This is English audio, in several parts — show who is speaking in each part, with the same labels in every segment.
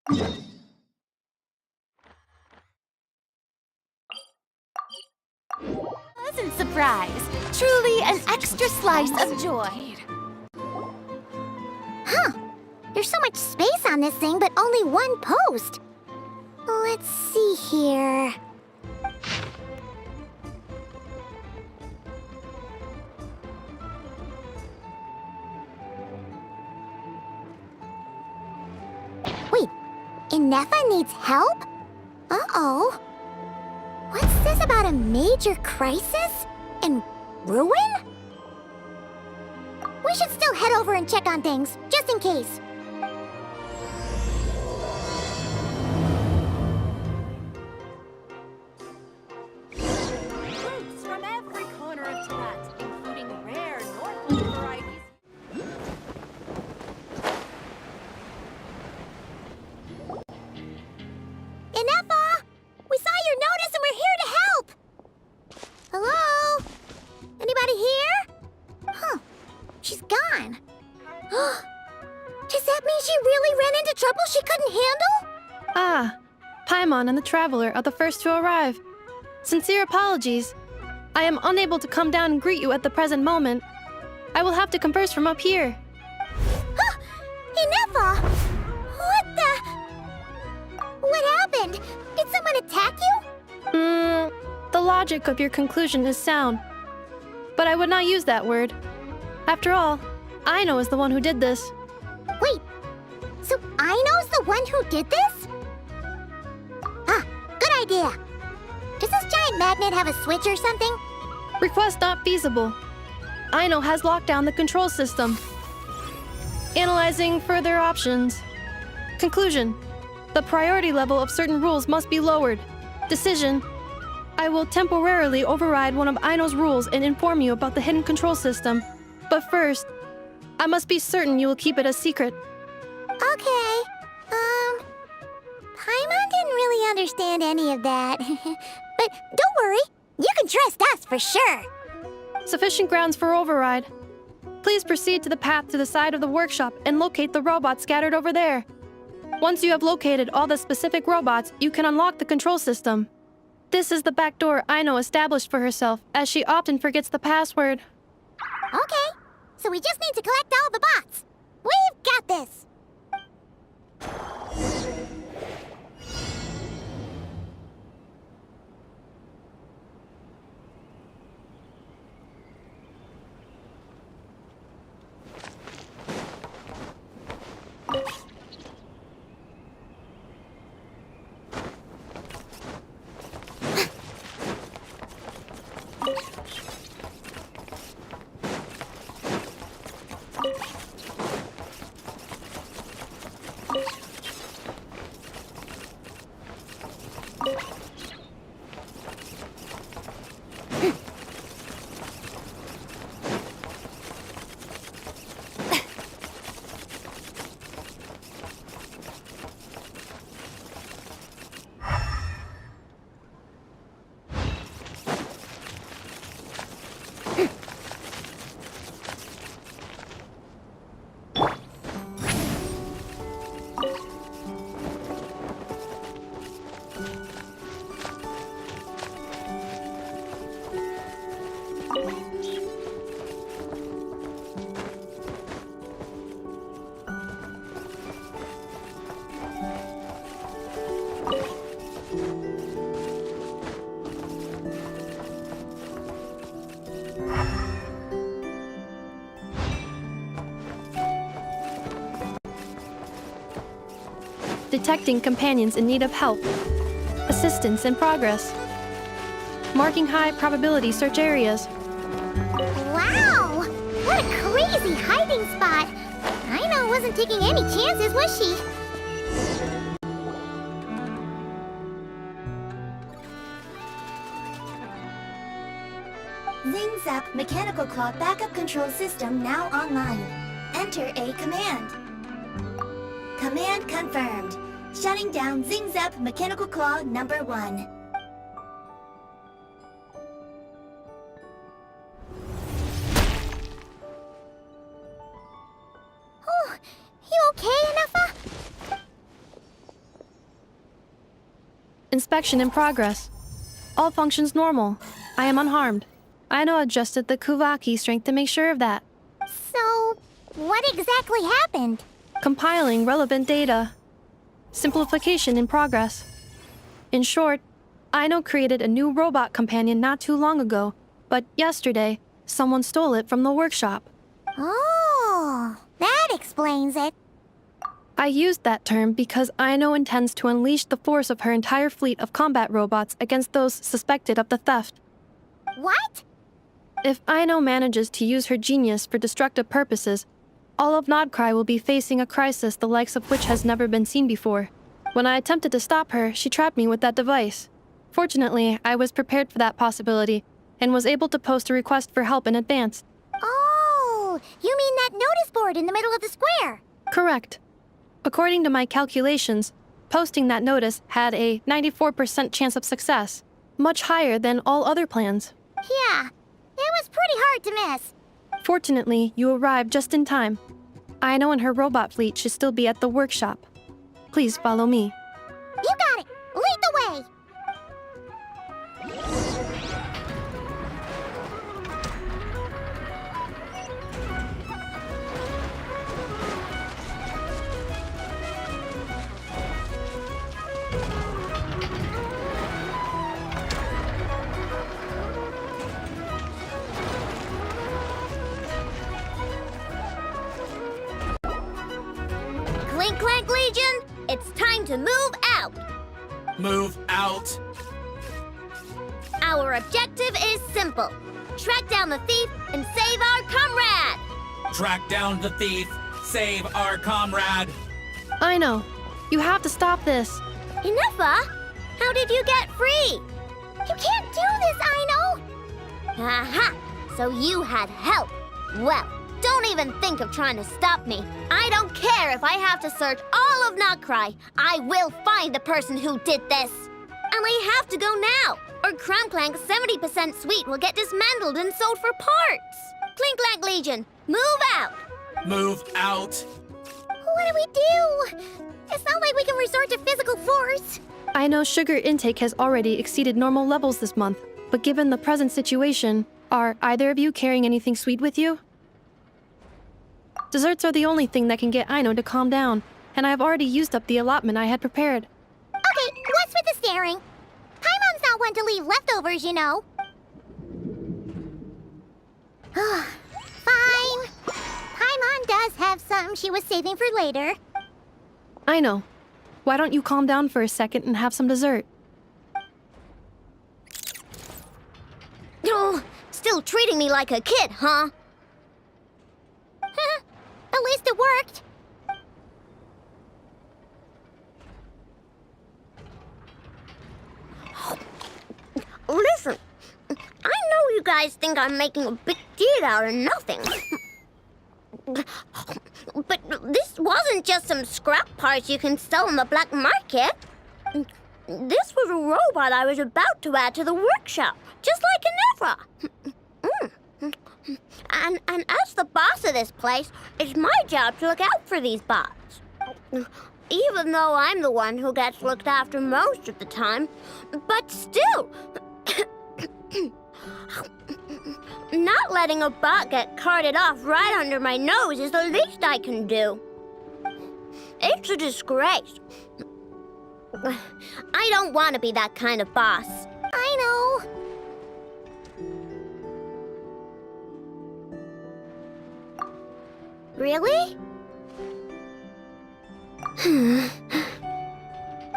Speaker 1: Pleasant surprise. Truly an extra slice of joy.
Speaker 2: Huh. There's so much space on this thing, but only one post. Let's see here. Wait, Inefa needs help? Uh-oh. What's this about a major crisis? And ruin? We should still head over and check on things, just in case.
Speaker 1: Fruits from every corner of Talat, including rare Northland varieties.
Speaker 2: Inefa! We saw your notice and we're here to help! Hello? Anybody here? Huh. She's gone. Does that mean she really ran into trouble she couldn't handle?
Speaker 3: Ah, Paimon and the Traveler are the first to arrive. Sincere apologies. I am unable to come down and greet you at the present moment. I will have to converse from up here.
Speaker 2: Inefa! What the... What happened? Did someone attack you?
Speaker 3: The logic of your conclusion is sound. But I would not use that word. After all, Aino is the one who did this.
Speaker 2: Wait, so Aino's the one who did this? Ah, good idea. Does this giant magnet have a switch or something?
Speaker 3: Request not feasible. Aino has locked down the control system. Analyzing further options. Conclusion. The priority level of certain rules must be lowered. Decision. I will temporarily override one of Aino's rules and inform you about the hidden control system. But first, I must be certain you will keep it a secret.
Speaker 2: Okay. Paimon didn't really understand any of that. But don't worry, you can trust us for sure.
Speaker 3: Sufficient grounds for override. Please proceed to the path to the side of the workshop and locate the robots scattered over there. Once you have located all the specific robots, you can unlock the control system. This is the back door Aino established for herself, as she often forgets the password.
Speaker 2: Okay, so we just need to collect all the bots. We've got this.
Speaker 3: Detecting companions in need of help. Assistance in progress. Marking high probability search areas.
Speaker 2: Wow! What a crazy hiding spot! Aino wasn't taking any chances, was she?
Speaker 4: Zing Zap Mechanical Claw Backup Control System now online. Enter a command. Command confirmed. Shutting down Zing Zap Mechanical Claw number 1.
Speaker 2: Oh, you okay, Inefa?
Speaker 3: Inspection in progress. All functions normal. I am unharmed. Aino adjusted the Kuvaki strength to make sure of that.
Speaker 2: So, what exactly happened?
Speaker 3: Compiling relevant data. Simplification in progress. In short, Aino created a new robot companion not too long ago, but yesterday, someone stole it from the workshop.
Speaker 2: Oh, that explains it.
Speaker 3: I used that term because Aino intends to unleash the force of her entire fleet of combat robots against those suspected of the theft.
Speaker 2: What?
Speaker 3: If Aino manages to use her genius for destructive purposes, all of NodKrai will be facing a crisis the likes of which has never been seen before. When I attempted to stop her, she trapped me with that device. Fortunately, I was prepared for that possibility and was able to post a request for help in advance.
Speaker 2: Oh, you mean that notice board in the middle of the square?
Speaker 3: Correct. According to my calculations, posting that notice had a 94% chance of success, much higher than all other plans.
Speaker 2: Yeah, it was pretty hard to miss.
Speaker 3: Fortunately, you arrived just in time. Aino and her robot fleet should still be at the workshop. Please follow me.
Speaker 2: You got it! Lead the way! Clank Legion, it's time to move out.
Speaker 5: Move out.
Speaker 2: Our objective is simple. Track down the thief and save our comrade.
Speaker 5: Track down the thief. Save our comrade.
Speaker 3: Aino, you have to stop this.
Speaker 2: Inefa, how did you get free? You can't do this, Aino. Aha, so you had help. Well, don't even think of trying to stop me. I don't care if I have to search all of NodKrai. I will find the person who did this. And we have to go now, or Clank's 70% suite will get dismantled and sold for parts. Clink Legion, move out.
Speaker 5: Move out.
Speaker 2: What do we do? It's not like we can resort to physical force.
Speaker 3: I know sugar intake has already exceeded normal levels this month, but given the present situation, are either of you carrying anything sweet with you? Desserts are the only thing that can get Aino to calm down, and I have already used up the allotment I had prepared.
Speaker 2: Okay, what's with the staring? Paimon's not one to leave leftovers, you know. Fine. Paimon does have something she was saving for later.
Speaker 3: Aino, why don't you calm down for a second and have some dessert?
Speaker 2: Oh, still treating me like a kid, huh? At least it worked. Listen, I know you guys think I'm making a big deal out of nothing. But this wasn't just some scrap parts you can sell on the black market. This was a robot I was about to add to the workshop, just like Ginevra. And as the boss of this place, it's my job to look out for these bots. Even though I'm the one who gets looked after most of the time. But still, not letting a bot get carted off right under my nose is the least I can do. It's a disgrace. I don't want to be that kind of boss. I know. Really?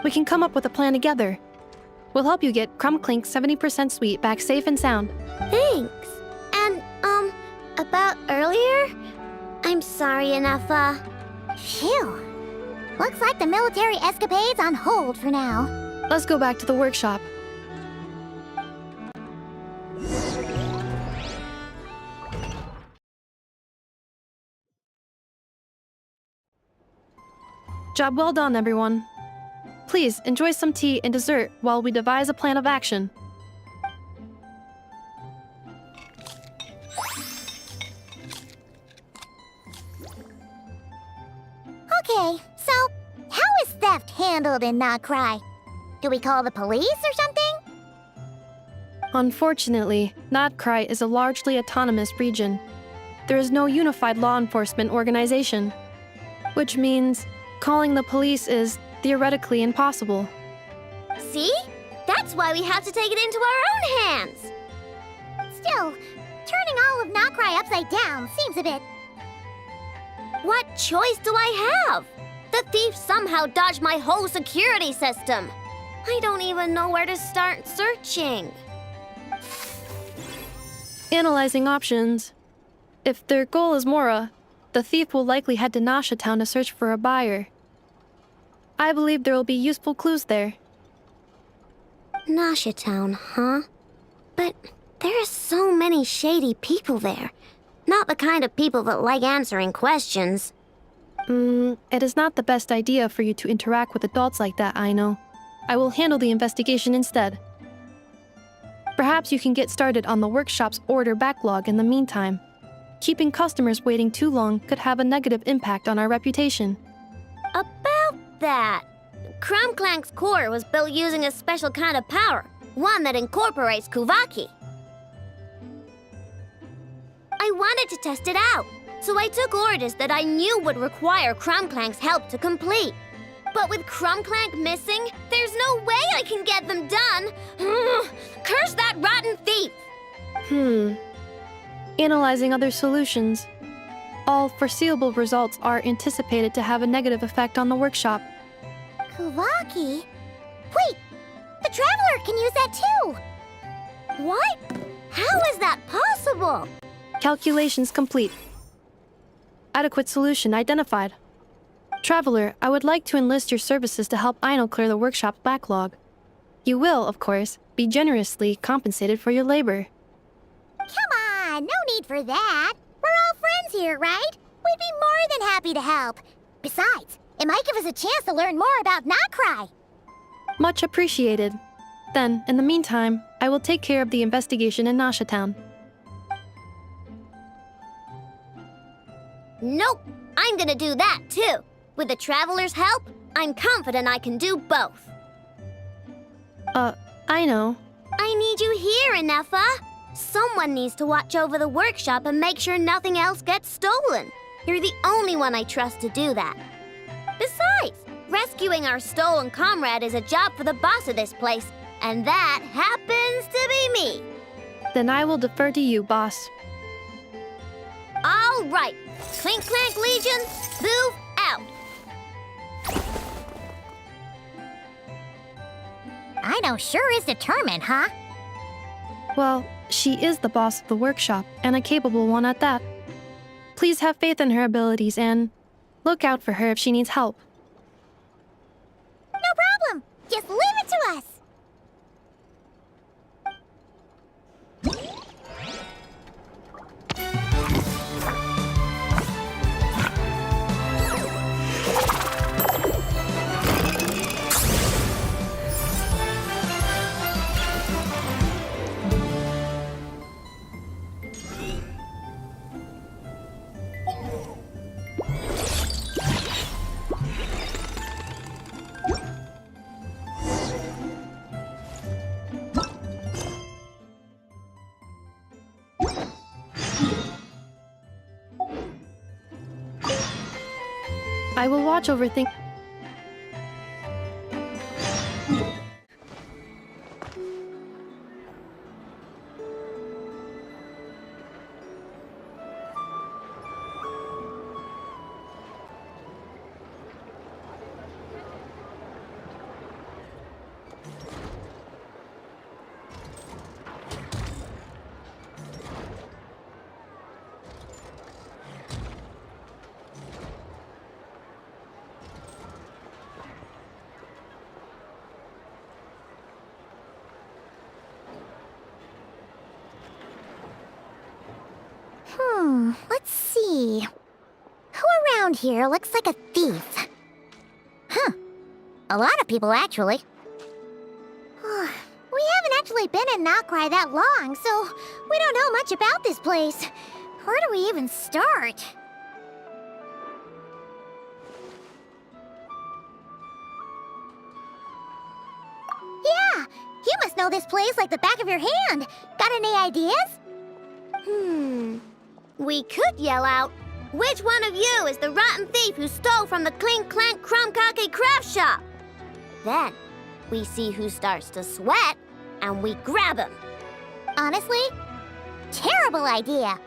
Speaker 3: We can come up with a plan together. We'll help you get Clink's 70% suite back safe and sound.
Speaker 2: Thanks. And, about earlier? I'm sorry, Inefa. Phew. Looks like the military escapade's on hold for now.
Speaker 3: Let's go back to the workshop. Job well done, everyone. Please enjoy some tea and dessert while we devise a plan of action.
Speaker 2: Okay, so how is theft handled in NodKrai? Do we call the police or something?
Speaker 3: Unfortunately, NodKrai is a largely autonomous region. There is no unified law enforcement organization, which means calling the police is theoretically impossible.
Speaker 2: See? That's why we have to take it into our own hands. Still, turning all of NodKrai upside down seems a bit... What choice do I have? The thief somehow dodged my whole security system. I don't even know where to start searching.
Speaker 3: Analyzing options. If their goal is Mora, the thief will likely head to Nasha Town to search for a buyer. I believe there will be useful clues there.
Speaker 2: Nasha Town, huh? But there are so many shady people there. Not the kind of people that like answering questions.
Speaker 3: It is not the best idea for you to interact with adults like that, I know. I will handle the investigation instead. Perhaps you can get started on the workshop's order backlog in the meantime. Keeping customers waiting too long could have a negative impact on our reputation.
Speaker 2: About that, Clank's core was built using a special kind of power, one that incorporates Kuvaki. I wanted to test it out, so I took orders that I knew would require Clank's help to complete. But with Clank missing, there's no way I can get them done. Curse that rotten thief!
Speaker 3: Analyzing other solutions. All foreseeable results are anticipated to have a negative effect on the workshop.
Speaker 2: Kuvaki? Wait! The Traveler can use that too! What? How is that possible?
Speaker 3: Calculations complete. Adequate solution identified. Traveler, I would like to enlist your services to help Aino clear the workshop's backlog. You will, of course, be generously compensated for your labor.
Speaker 2: Come on, no need for that. We're all friends here, right? We'd be more than happy to help. Besides, it might give us a chance to learn more about NodKrai.
Speaker 3: Much appreciated. Then, in the meantime, I will take care of the investigation in Nasha Town.
Speaker 2: Nope, I'm gonna do that too. With the Traveler's help, I'm confident I can do both.
Speaker 3: I know.
Speaker 2: I need you here, Inefa. Someone needs to watch over the workshop and make sure nothing else gets stolen. You're the only one I trust to do that. Besides, rescuing our stolen comrade is a job for the boss of this place, and that happens to be me.
Speaker 3: Then I will defer to you, boss.
Speaker 2: All right, Clink Legion, move out. Aino sure is determined, huh?
Speaker 3: Well, she is the boss of the workshop, and a capable one at that. Please have faith in her abilities and look out for her if she needs help.
Speaker 2: No problem. Just leave it to us.
Speaker 3: I will watch over things.
Speaker 2: Let's see. Who around here looks like a thief? Huh. A lot of people, actually. We haven't actually been in NodKrai that long, so we don't know much about this place. Where do we even start? know this place like the back of your hand. Got any ideas? We could yell out, "Which one of you is the rotten thief who stole from the Clink, Clank, Cake craft shop?" Then, we see who starts to sweat, and we grab him. Honestly, terrible idea.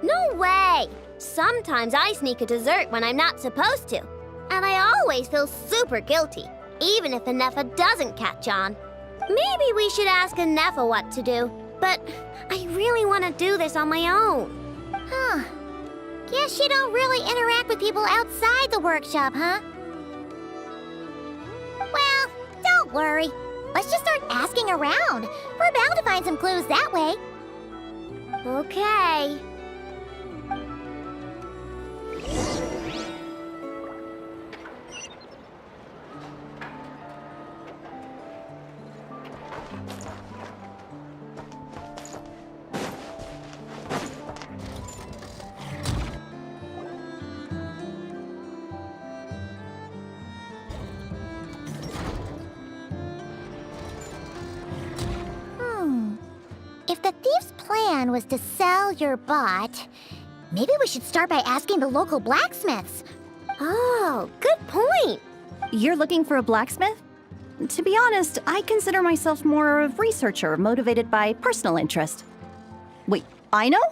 Speaker 2: No way! Sometimes I sneak a dessert when I'm not supposed to. And I always feel super guilty, even if Anefa doesn't catch on. Maybe we should ask Anefa what to do, but I really want to do this on my own. Huh. Guess you don't really interact with people outside the workshop, huh? Well, don't worry. Let's just start asking around. We're bound to find some clues that way. Okay. If the thief's plan was to sell your bot, maybe we should start by asking the local blacksmiths. Oh, good point.
Speaker 6: You're looking for a blacksmith? To be honest, I consider myself more of a researcher motivated by personal interest. Wait, I know?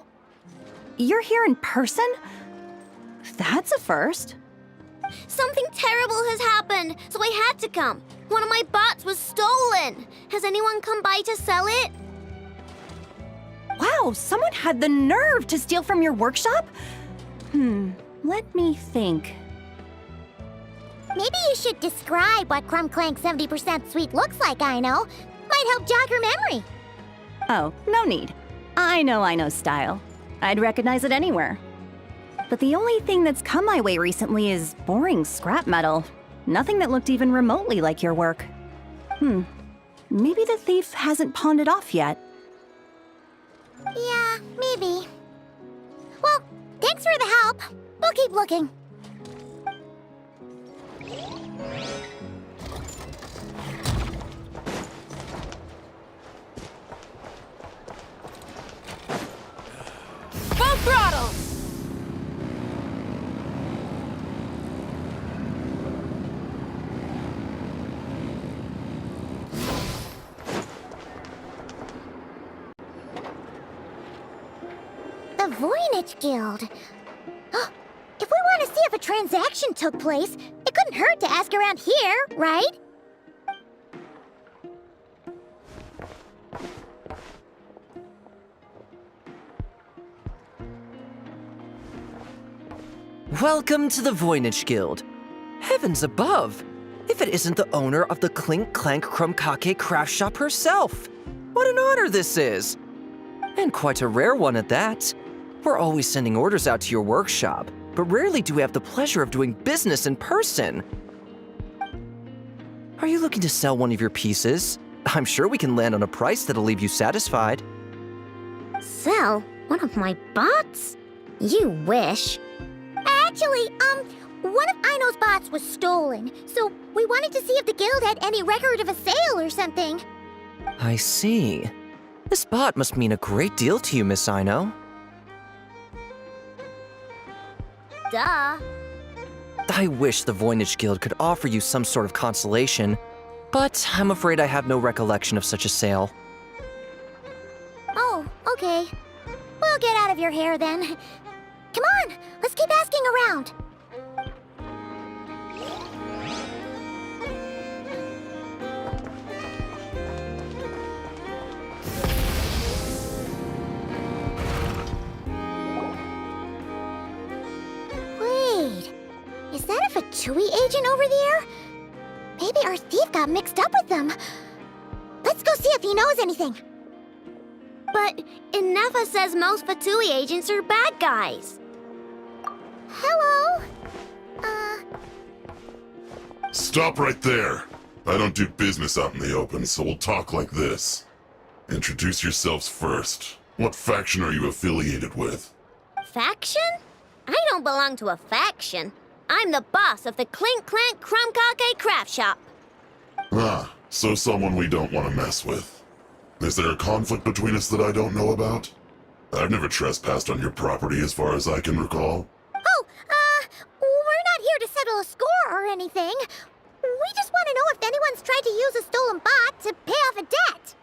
Speaker 6: You're here in person? That's a first.
Speaker 2: Something terrible has happened, so I had to come. One of my bots was stolen. Has anyone come by to sell it?
Speaker 6: Wow, someone had the nerve to steal from your workshop? Let me think.
Speaker 2: Maybe you should describe what Clank 70% sweet looks like, I know. Might help jog your memory.
Speaker 6: Oh, no need. I know style. I'd recognize it anywhere. But the only thing that's come my way recently is boring scrap metal. Nothing that looked even remotely like your work. Maybe the thief hasn't pawned it off yet.
Speaker 2: Yeah, maybe. Well, thanks for the help. We'll keep looking.
Speaker 1: Full throttle!
Speaker 2: The Voynich Guild. If we want to see if a transaction took place, it couldn't hurt to ask around here, right?
Speaker 7: Welcome to the Voynich Guild. Heavens above! If it isn't the owner of the Clink, Clank, Cake craft shop herself! What an honor this is! And quite a rare one at that. We're always sending orders out to your workshop, but rarely do we have the pleasure of doing business in person. Are you looking to sell one of your pieces? I'm sure we can land on a price that'll leave you satisfied.
Speaker 2: Sell one of my bots? You wish. Actually, one of Ino's bots was stolen, so we wanted to see if the guild had any record of a sale or something.
Speaker 7: I see. This bot must mean a great deal to you, Miss Ino.
Speaker 2: Duh.
Speaker 7: I wish the Voynich Guild could offer you some sort of consolation, but I'm afraid I have no recollection of such a sale.
Speaker 2: Oh, okay. We'll get out of your hair then. Come on, let's keep asking around. Wait, is that a Fatui agent over there? Maybe our thief got mixed up with them. Let's go see if he knows anything. But Inefa says most Fatui agents are bad guys. Hello?
Speaker 8: Stop right there. I don't do business out in the open, so we'll talk like this. Introduce yourselves first. What faction are you affiliated with?
Speaker 2: faction? I don't belong to a faction. I'm the boss of the Clink, Clank, Crumb craft shop.
Speaker 8: Ah, so someone we don't want to mess with. Is there a conflict between us that I don't know about? I've never trespassed on your property as far as I can recall.
Speaker 2: Oh, we're not here to settle a score or anything. We just want to know if anyone's tried to use a stolen bot to pay off a debt.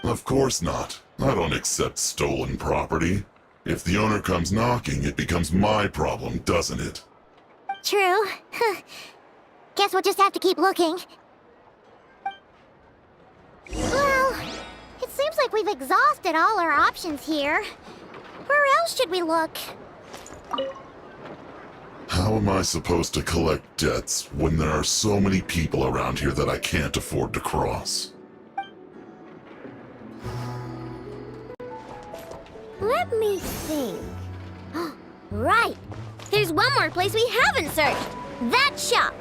Speaker 8: Of course not. I don't accept stolen property. If the owner comes knocking, it becomes my problem, doesn't it?
Speaker 2: True. Guess we'll just have to keep looking. Well, it seems like we've exhausted all our options here. Where else should we look?
Speaker 8: How am I supposed to collect debts when there are so many people around here that I can't afford to cross?
Speaker 2: Let me think. Right. There's one more place we haven't searched. That shop.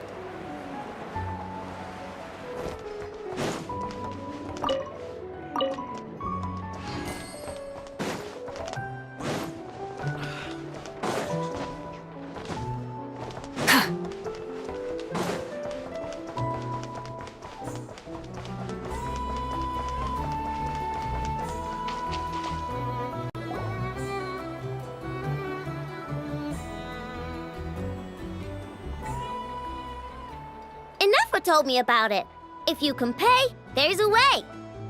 Speaker 2: Enough told me about it. If you can pay, there's a way.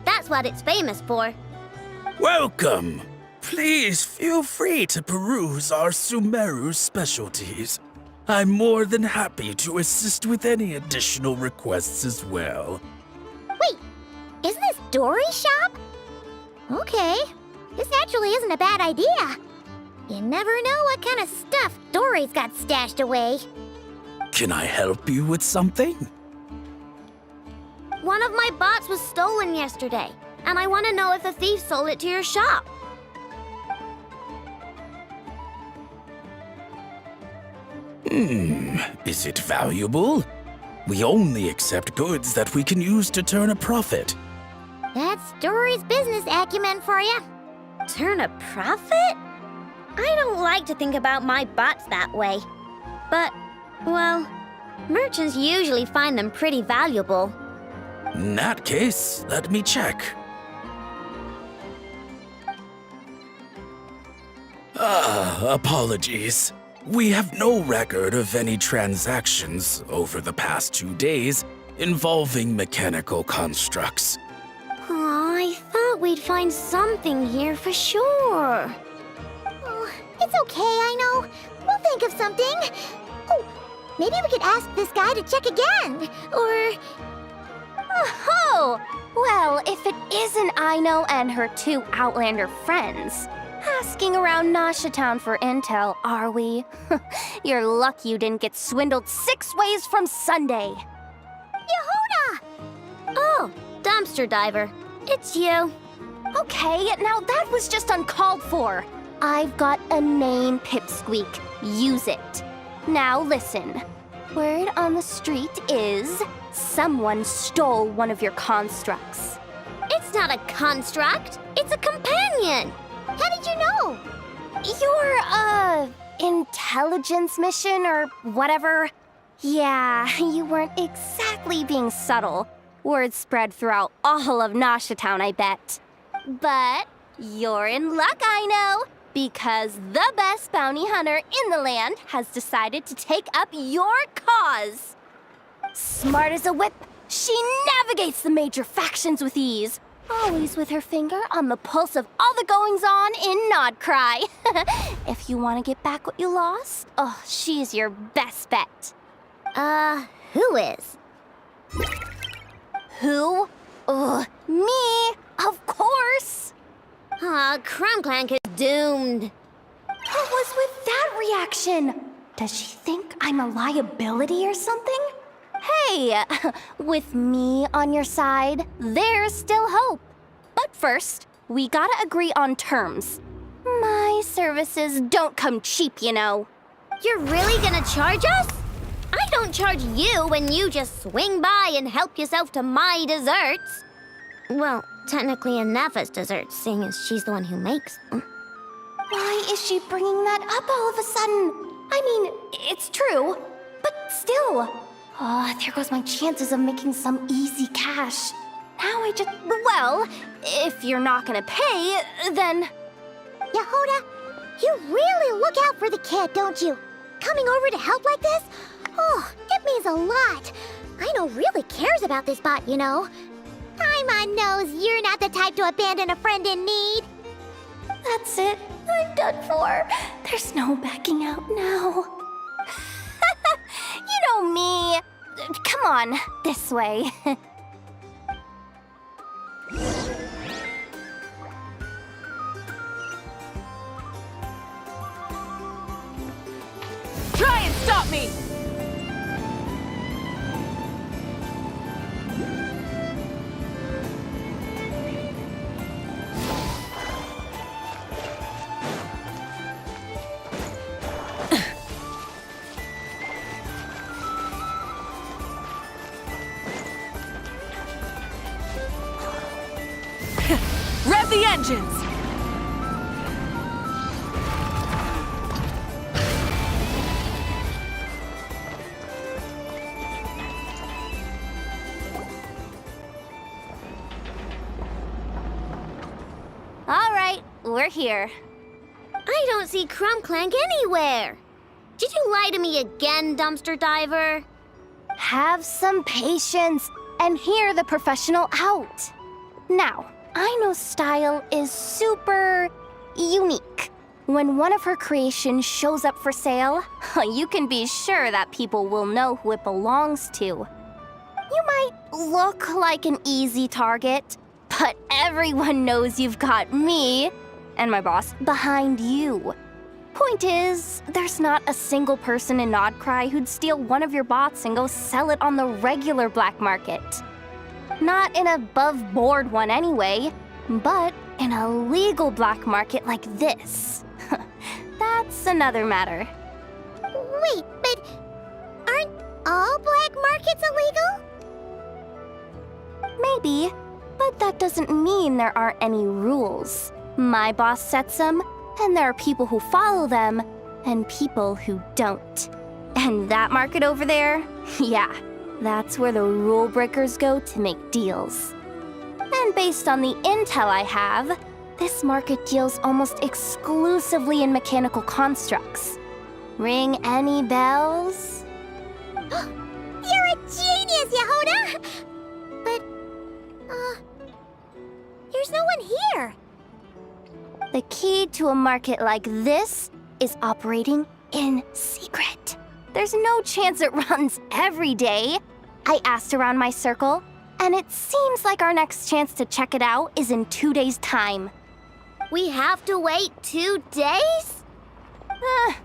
Speaker 2: That's what it's famous for.
Speaker 9: Welcome! Please feel free to peruse our Sumeru specialties. I'm more than happy to assist with any additional requests as well.
Speaker 2: Wait, isn't this Dory's shop? Okay, this actually isn't a bad idea. You never know what kind of stuff Dory's got stashed away.
Speaker 9: Can I help you with something?
Speaker 2: One of my bots was stolen yesterday, and I want to know if the thief sold it to your shop.
Speaker 9: Is it valuable? We only accept goods that we can use to turn a profit.
Speaker 2: That's Dory's business acumen for you. Turn a profit? I don't like to think about my bots that way. But, well, merchants usually find them pretty valuable.
Speaker 9: In that case, let me check. Apologies. We have no record of any transactions over the past 2 days involving mechanical constructs.
Speaker 2: Aw, I thought we'd find something here for sure. Oh, it's okay, I know. We'll think of something. Oh, maybe we could ask this guy to check again. Or...
Speaker 1: Oh, well, if it isn't Aino and her 2 Outlander friends, asking around Nasha Town for intel, are we? You're lucky you didn't get swindled 6 ways from Sunday.
Speaker 2: Yehuda! Oh, dumpster diver. It's you.
Speaker 1: Okay, now that was just uncalled for. I've got a name, Pipsqueak. Use it. Now listen. Word on the street is someone stole one of your constructs.
Speaker 2: It's not a construct. It's a companion. How did you know?
Speaker 1: Your, intelligence mission or whatever? Yeah, you weren't exactly being subtle. Word spread throughout all of Nasha Town, I bet. But you're in luck, I know, because the best bounty hunter in the land has decided to take up your cause. Smart as a whip, she navigates the major factions with ease. Always with her finger on the pulse of all the goings-on in NodKrai. If you want to get back what you lost, oh, she's your best bet.
Speaker 2: Who is?
Speaker 1: Who? Me, of course.
Speaker 2: Clank is doomed.
Speaker 1: What was with that reaction? Does she think I'm a liability or something? Hey, with me on your side, there's still hope. But first, we gotta agree on terms. My services don't come cheap, you know.
Speaker 2: You're really gonna charge us? I don't charge you when you just swing by and help yourself to my desserts. Well, technically enough as desserts, seeing as she's the one who makes them.
Speaker 1: Why is she bringing that up all of a sudden? I mean, it's true, but still. Oh, there goes my chances of making some easy cash. Now I just... Well, if you're not gonna pay, then...
Speaker 2: Yehuda, you really look out for the kid, don't you? Coming over to help like this? Oh, it means a lot. I know really cares about this bot, you know. Paimon knows you're not the type to abandon a friend in need.
Speaker 1: That's it. I'm done for. There's no backing out now. You know me. Come on, this way.
Speaker 10: Try and stop me! Rev the engines!
Speaker 1: All right, we're here.
Speaker 2: I don't see Clank anywhere. Did you lie to me again, dumpster diver?
Speaker 1: Have some patience and hear the professional out. Now, I know Style is super unique. When one of her creations shows up for sale, you can be sure that people will know who it belongs to. You might look like an easy target, but everyone knows you've got me and my boss behind you. Point is, there's not a single person in NodKrai who'd steal one of your bots and go sell it on the regular black market. Not an above-board one anyway, but in a legal black market like this. That's another matter.
Speaker 2: Wait, but aren't all black markets illegal?
Speaker 1: Maybe, but that doesn't mean there aren't any rules. My boss sets them, and there are people who follow them, and people who don't. And that market over there, yeah, that's where the rule breakers go to make deals. And based on the intel I have, this market deals almost exclusively in mechanical constructs. Ring any bells?
Speaker 2: You're a genius, Yehuda! But, there's no one here.
Speaker 1: The key to a market like this is operating in secret. There's no chance it runs every day. I asked around my circle, and it seems like our next chance to check it out is in 2 days' time.
Speaker 2: We have to wait 2 days?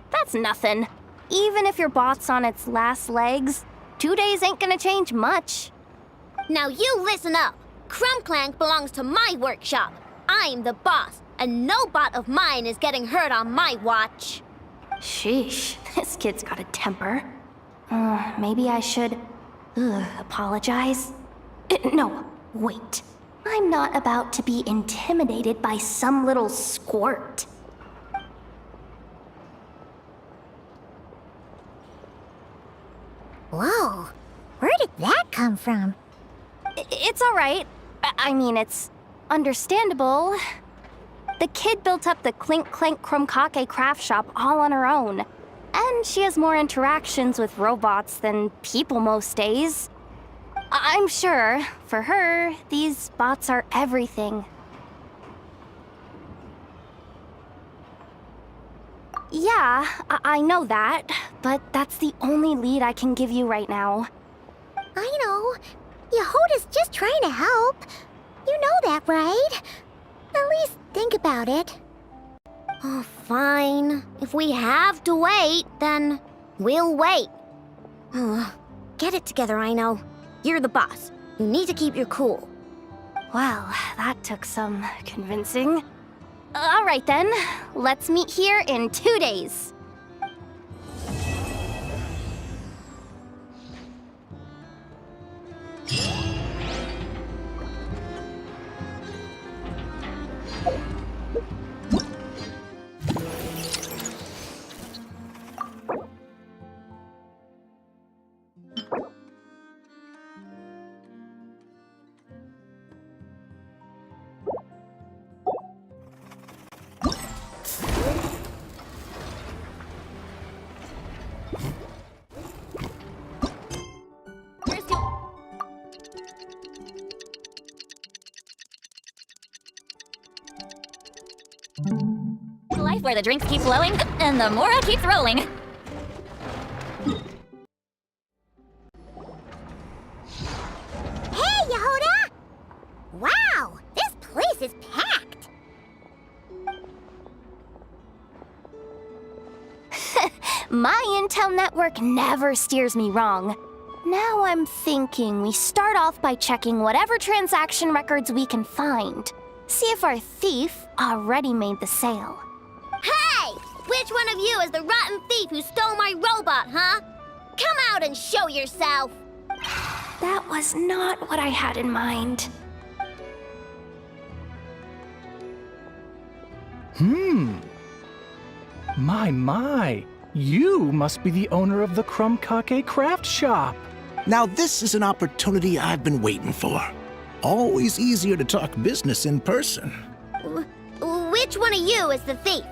Speaker 1: That's nothing. Even if your bot's on its last legs, 2 days ain't gonna change much.
Speaker 2: Now you listen up. Clank belongs to my workshop. I'm the boss, and no bot of mine is getting hurt on my watch.
Speaker 1: Sheesh, this kid's got a temper. Maybe I should apologize. No, wait. I'm not about to be intimidated by some little squirt.
Speaker 2: Whoa, where did that come from?
Speaker 1: It's all right. I mean, it's understandable. The kid built up the Clink Krumkake craft shop all on her own. And she has more interactions with robots than people most days. I'm sure, for her, these bots are everything. Yeah, I know that, but that's the only lead I can give you right now.
Speaker 2: I know. Yehuda's just trying to help. You know that, right? At least think about it. Oh, fine. If we have to wait, then we'll wait. Get it together, I know. You're the boss. You need to keep your cool.
Speaker 1: Well, that took some convincing. All right then, let's meet here in 2 days.
Speaker 2: where the drinks keep flowing and the Mora keeps rolling. Hey, Yehuda! Wow, this place is packed.
Speaker 1: My intel network never steers me wrong. Now I'm thinking we start off by checking whatever transaction records we can find. See if our thief already made the sale.
Speaker 2: Hey! Which one of you is the rotten thief who stole my robot, huh? Come out and show yourself!
Speaker 1: That was not what I had in mind.
Speaker 11: My. You must be the owner of the Krumkake craft shop.
Speaker 12: Now this is an opportunity I've been waiting for. Always easier to talk business in person.
Speaker 2: Which one of you is the thief?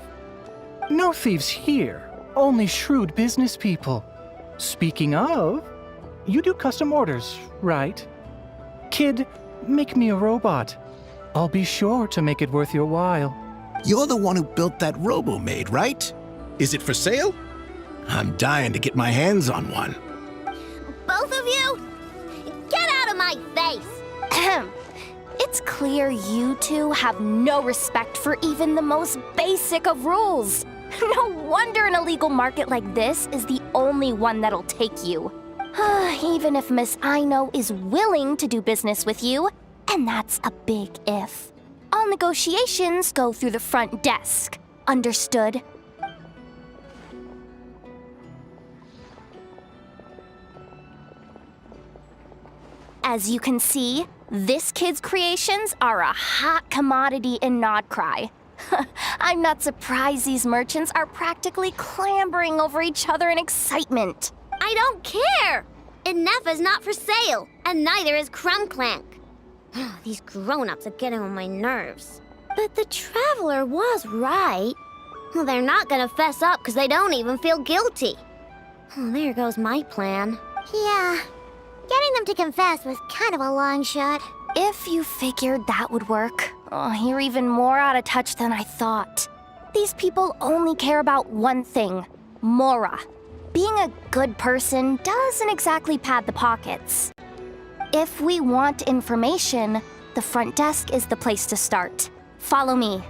Speaker 11: No thieves here, only shrewd business people. Speaking of, you do custom orders, right? Kid, make me a robot. I'll be sure to make it worth your while.
Speaker 12: You're the one who built that robo-maid, right? Is it for sale? I'm dying to get my hands on one.
Speaker 2: Both of you? Get out of my face!
Speaker 1: It's clear you two have no respect for even the most basic of rules. No wonder an illegal market like this is the only one that'll take you. Even if Miss Aino is willing to do business with you, and that's a big if. All negotiations go through the front desk. Understood? As you can see, this kid's creations are a hot commodity in NodKrai. I'm not surprised these merchants are practically clambering over each other in excitement.
Speaker 2: I don't care! Enough is not for sale, and neither is Clank. These grown-ups are getting on my nerves. But the Traveler was right. Well, they're not gonna fess up because they don't even feel guilty. Oh, there goes my plan.
Speaker 13: Yeah, getting them to confess was kind of a long shot.
Speaker 1: If you figured that would work, you're even more out of touch than I thought. These people only care about one thing, Mora. Being a good person doesn't exactly pad the pockets. If we want information, the front desk is the place to start. Follow me.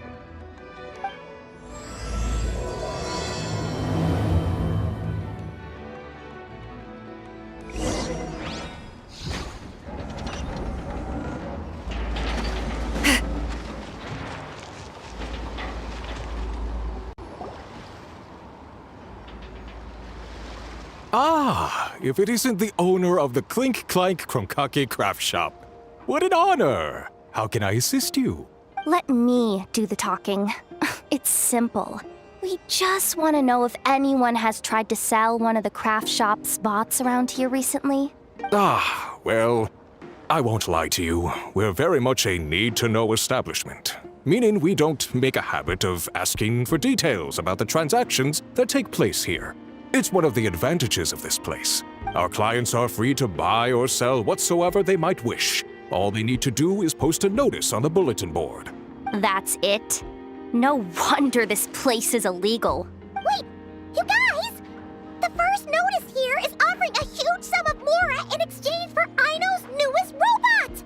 Speaker 14: Ah, if it isn't the owner of the Clink Krumkake craft shop. What an honor! How can I assist you?
Speaker 1: Let me do the talking. It's simple. We just want to know if anyone has tried to sell one of the craft shop's bots around here recently.
Speaker 14: Ah, well, I won't lie to you. We're very much a need-to-know establishment, meaning we don't make a habit of asking for details about the transactions that take place here. It's one of the advantages of this place. Our clients are free to buy or sell whatsoever they might wish. All they need to do is post a notice on the bulletin board.
Speaker 1: That's it? No wonder this place is illegal.
Speaker 2: Wait, you guys! The first notice here is offering a huge sum of Mora in exchange for Aino's newest robot!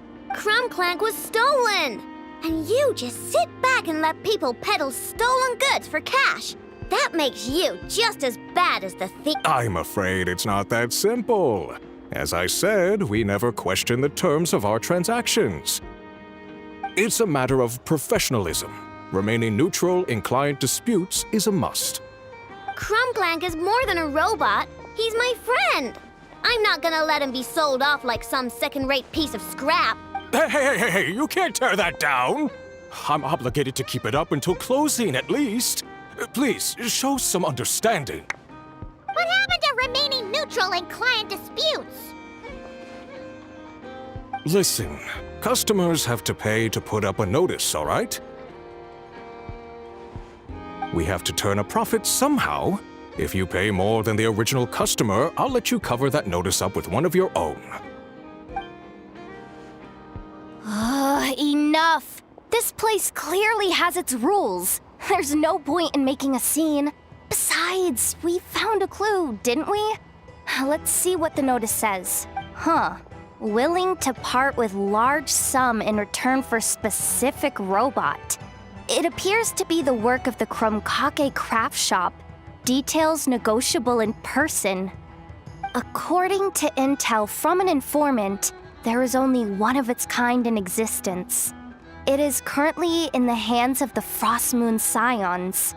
Speaker 2: Clank was stolen! And you just sit back and let people peddle stolen goods for cash. That makes you just as bad as the thief.
Speaker 14: I'm afraid it's not that simple. As I said, we never question the terms of our transactions. It's a matter of professionalism. Remaining neutral in client disputes is a must.
Speaker 2: Clank is more than a robot. He's my friend. I'm not gonna let him be sold off like some second-rate piece of scrap.
Speaker 14: Hey, you can't tear that down! I'm obligated to keep it up until closing, at least. Please, show some understanding.
Speaker 2: What happened to remaining neutral in client disputes?
Speaker 14: Listen, customers have to pay to put up a notice, all right? We have to turn a profit somehow. If you pay more than the original customer, I'll let you cover that notice up with one of your own.
Speaker 1: Enough! This place clearly has its rules. There's no point in making a scene. Besides, we found a clue, didn't we? Let's see what the notice says. Willing to part with large sum in return for specific robot. It appears to be the work of the Krumkake craft shop. Details negotiable in person. According to intel from an informant, there is only one of its kind in existence. It is currently in the hands of the Frostmoon Scions.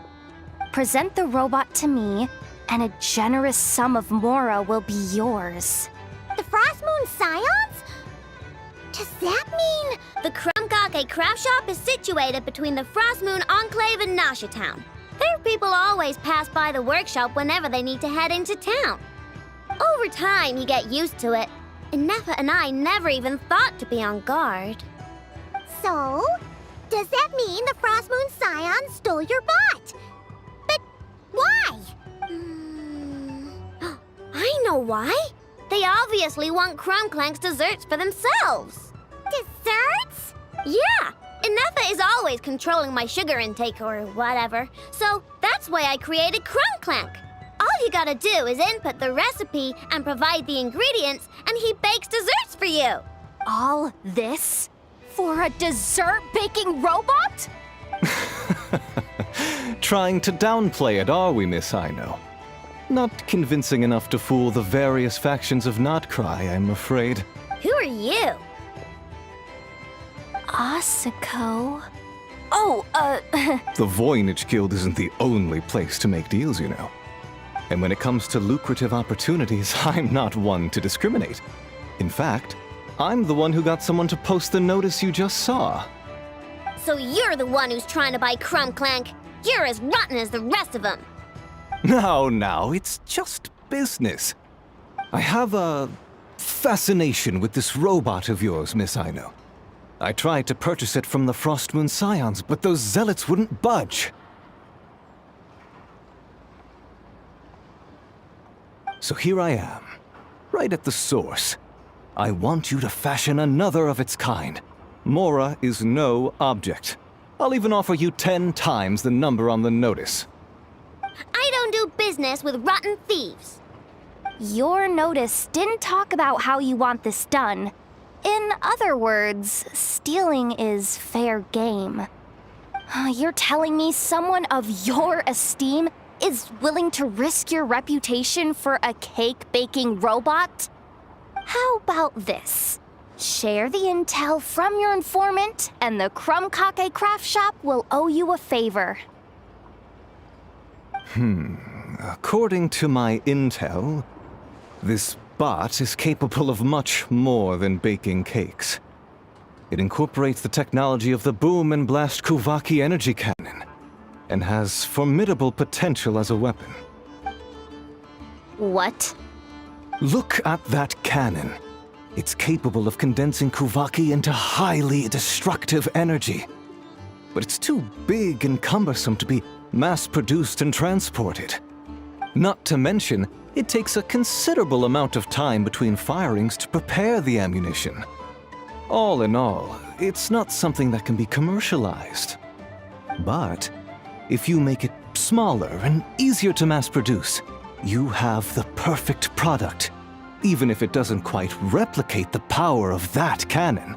Speaker 1: Present the robot to me, and a generous sum of Mora will be yours.
Speaker 2: The Frostmoon Scions? Does that mean the Krumkake craft shop is situated between the Frostmoon Enclave and Nasha Town? Their people always pass by the workshop whenever they need to head into town. Over time, you get used to it, and Nefa and I never even thought to be on guard.
Speaker 13: So, does that mean the Frostmoon Scions stole your bot? But why?
Speaker 2: I know why. They obviously want Clank's desserts for themselves.
Speaker 13: Desserts?
Speaker 2: Yeah, and Nefa is always controlling my sugar intake or whatever, so that's why I created Clank. All you gotta do is input the recipe and provide the ingredients, and he bakes desserts for you.
Speaker 1: All this for a dessert baking robot?
Speaker 15: Trying to downplay it, are we, Miss Aino? Not convincing enough to fool the various factions of NodKrai, I'm afraid.
Speaker 2: Who are you?
Speaker 1: Asako.
Speaker 15: The Voynich Guild isn't the only place to make deals, you know. And when it comes to lucrative opportunities, I'm not one to discriminate. In fact, I'm the one who got someone to post the notice you just saw.
Speaker 2: So you're the one who's trying to buy Clank. You're as rotten as the rest of them.
Speaker 15: Now, it's just business. I have a fascination with this robot of yours, Miss Aino. I tried to purchase it from the Frostmoon Scions, but those zealots wouldn't budge. So here I am, right at the source. I want you to fashion another of its kind. Mora is no object. I'll even offer you 10 times the number on the notice.
Speaker 2: I don't do business with rotten thieves.
Speaker 1: Your notice didn't talk about how you want this done. In other words, stealing is fair game. You're telling me someone of your esteem is willing to risk your reputation for a cake-baking robot? How about this? Share the intel from your informant, and the Krumkake craft shop will owe you a favor.
Speaker 15: According to my intel, this bot is capable of much more than baking cakes. It incorporates the technology of the Boom and Blast Kuvaki energy cannon, and has formidable potential as a weapon.
Speaker 1: What?
Speaker 15: Look at that cannon. It's capable of condensing Kuvaki into highly destructive energy. But it's too big and cumbersome to be mass-produced and transported. Not to mention, it takes a considerable amount of time between firings to prepare the ammunition. All in all, it's not something that can be commercialized. But if you make it smaller and easier to mass-produce, you have the perfect product, even if it doesn't quite replicate the power of that cannon.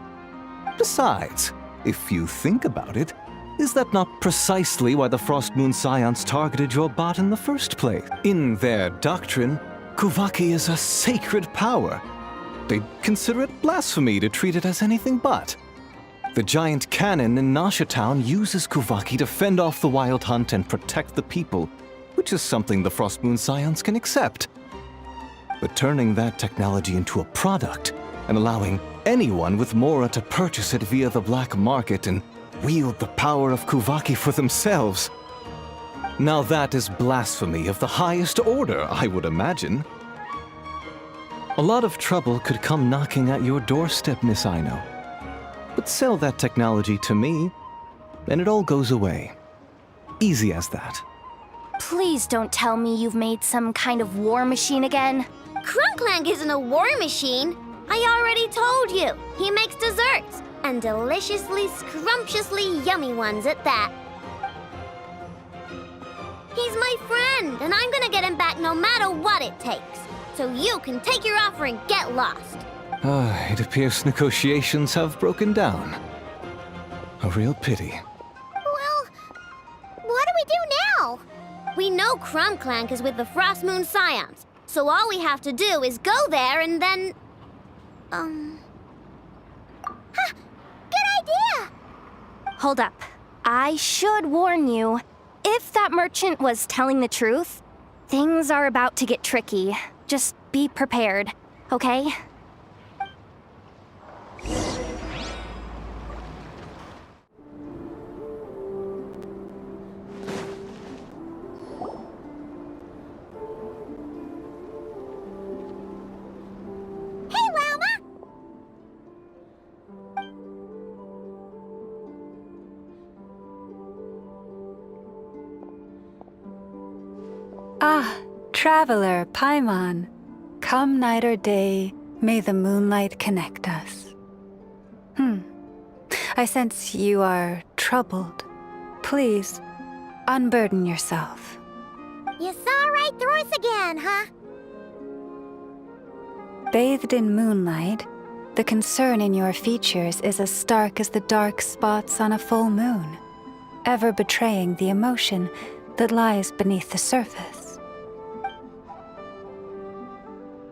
Speaker 15: Besides, if you think about it, is that not precisely why the Frostmoon Scions targeted your bot in the first place? In their doctrine, Kuvaki is a sacred power. They'd consider it blasphemy to treat it as anything but. The giant cannon in Nasha Town uses Kuvaki to fend off the wild hunt and protect the people, which is something the Frostmoon Scions can accept. But turning that technology into a product and allowing anyone with Mora to purchase it via the black market and wield the power of Kuvaki for themselves. Now that is blasphemy of the highest order, I would imagine. A lot of trouble could come knocking at your doorstep, Miss Aino. But sell that technology to me, and it all goes away. Easy as that.
Speaker 1: Please don't tell me you've made some kind of war machine again.
Speaker 2: Clank isn't a war machine. I already told you. He makes desserts, and deliciously, scrumptiously yummy ones at that. He's my friend, and I'm gonna get him back no matter what it takes. So you can take your offer and get lost.
Speaker 15: It appears negotiations have broken down. A real pity.
Speaker 2: Well, what do we do now? We know Clank is with the Frost Moon Scions, so all we have to do is go there and then...
Speaker 13: Good idea!
Speaker 1: Hold up. I should warn you. If that merchant was telling the truth, things are about to get tricky. Just be prepared, okay?
Speaker 13: Hey, Llama!
Speaker 16: Ah, traveler, Paimon. Come night or day, may the moonlight connect us. I sense you are troubled. Please, unburden yourself.
Speaker 13: You saw right through us again, huh?
Speaker 16: Bathed in moonlight, the concern in your features is as stark as the dark spots on a full moon, ever betraying the emotion that lies beneath the surface.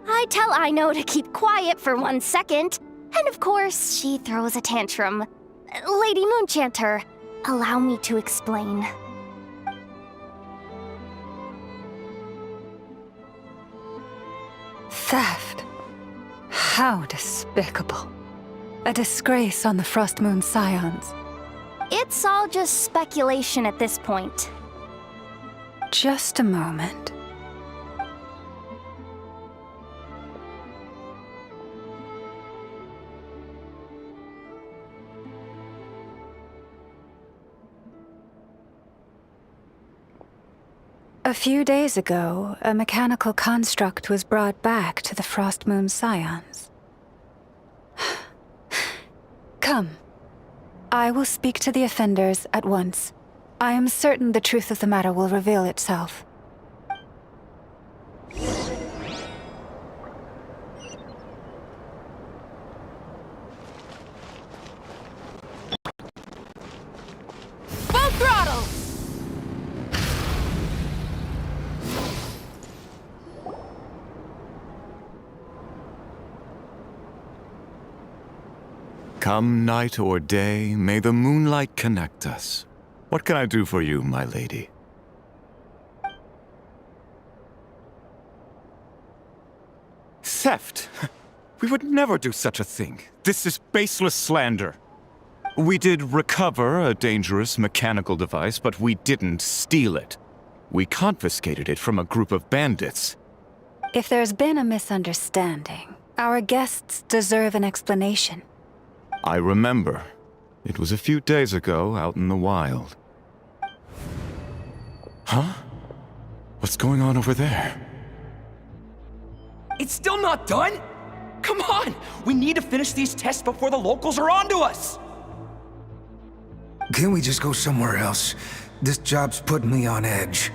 Speaker 1: I tell Aino to keep quiet for 1 second, and of course, she throws a tantrum. Lady Moonchanter, allow me to explain.
Speaker 16: Theft. How despicable. A disgrace on the Frost Moon Scions.
Speaker 1: It's all just speculation at this point.
Speaker 16: Just a moment. A few days ago, a mechanical construct was brought back to the Frost Moon Scions. Come. I will speak to the offenders at once. I am certain the truth of the matter will reveal itself.
Speaker 10: Full throttle!
Speaker 17: Come night or day, may the moonlight connect us. What can I do for you, my lady?
Speaker 15: Theft! We would never do such a thing. This is baseless slander. We did recover a dangerous mechanical device, but we didn't steal it. We confiscated it from a group of bandits.
Speaker 16: If there's been a misunderstanding, our guests deserve an explanation.
Speaker 17: I remember. It was a few days ago out in the wild. Huh? What's going on over there?
Speaker 7: It's still not done? Come on! We need to finish these tests before the locals are onto us!
Speaker 18: Can't we just go somewhere else? This job's putting me on edge.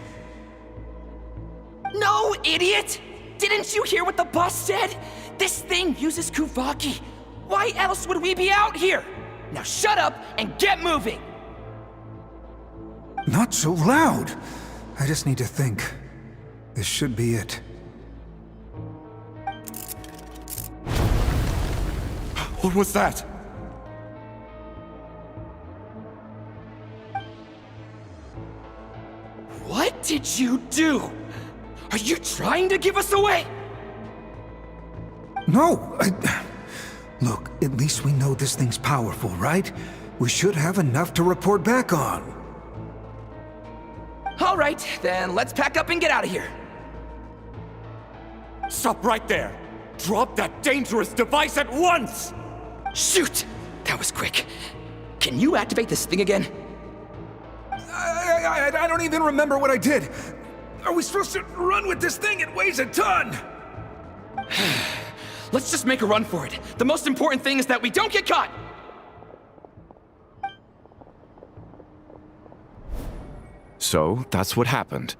Speaker 7: No, idiot! Didn't you hear what the boss said? This thing uses Kuvaki. Why else would we be out here? Now shut up and get moving!
Speaker 18: Not so loud! I just need to think. This should be it.
Speaker 17: What was that?
Speaker 7: What did you do? Are you trying to give us away?
Speaker 18: No, Look, at least we know this thing's powerful, right? We should have enough to report back on.
Speaker 7: All right, then let's pack up and get out of here.
Speaker 15: Stop right there! Drop that dangerous device at once!
Speaker 7: Shoot! That was quick. Can you activate this thing again?
Speaker 18: I don't even remember what I did. Are we supposed to run with this thing? It weighs a ton!
Speaker 7: Let's just make a run for it. The most important thing is that we don't get caught!
Speaker 17: So that's what happened.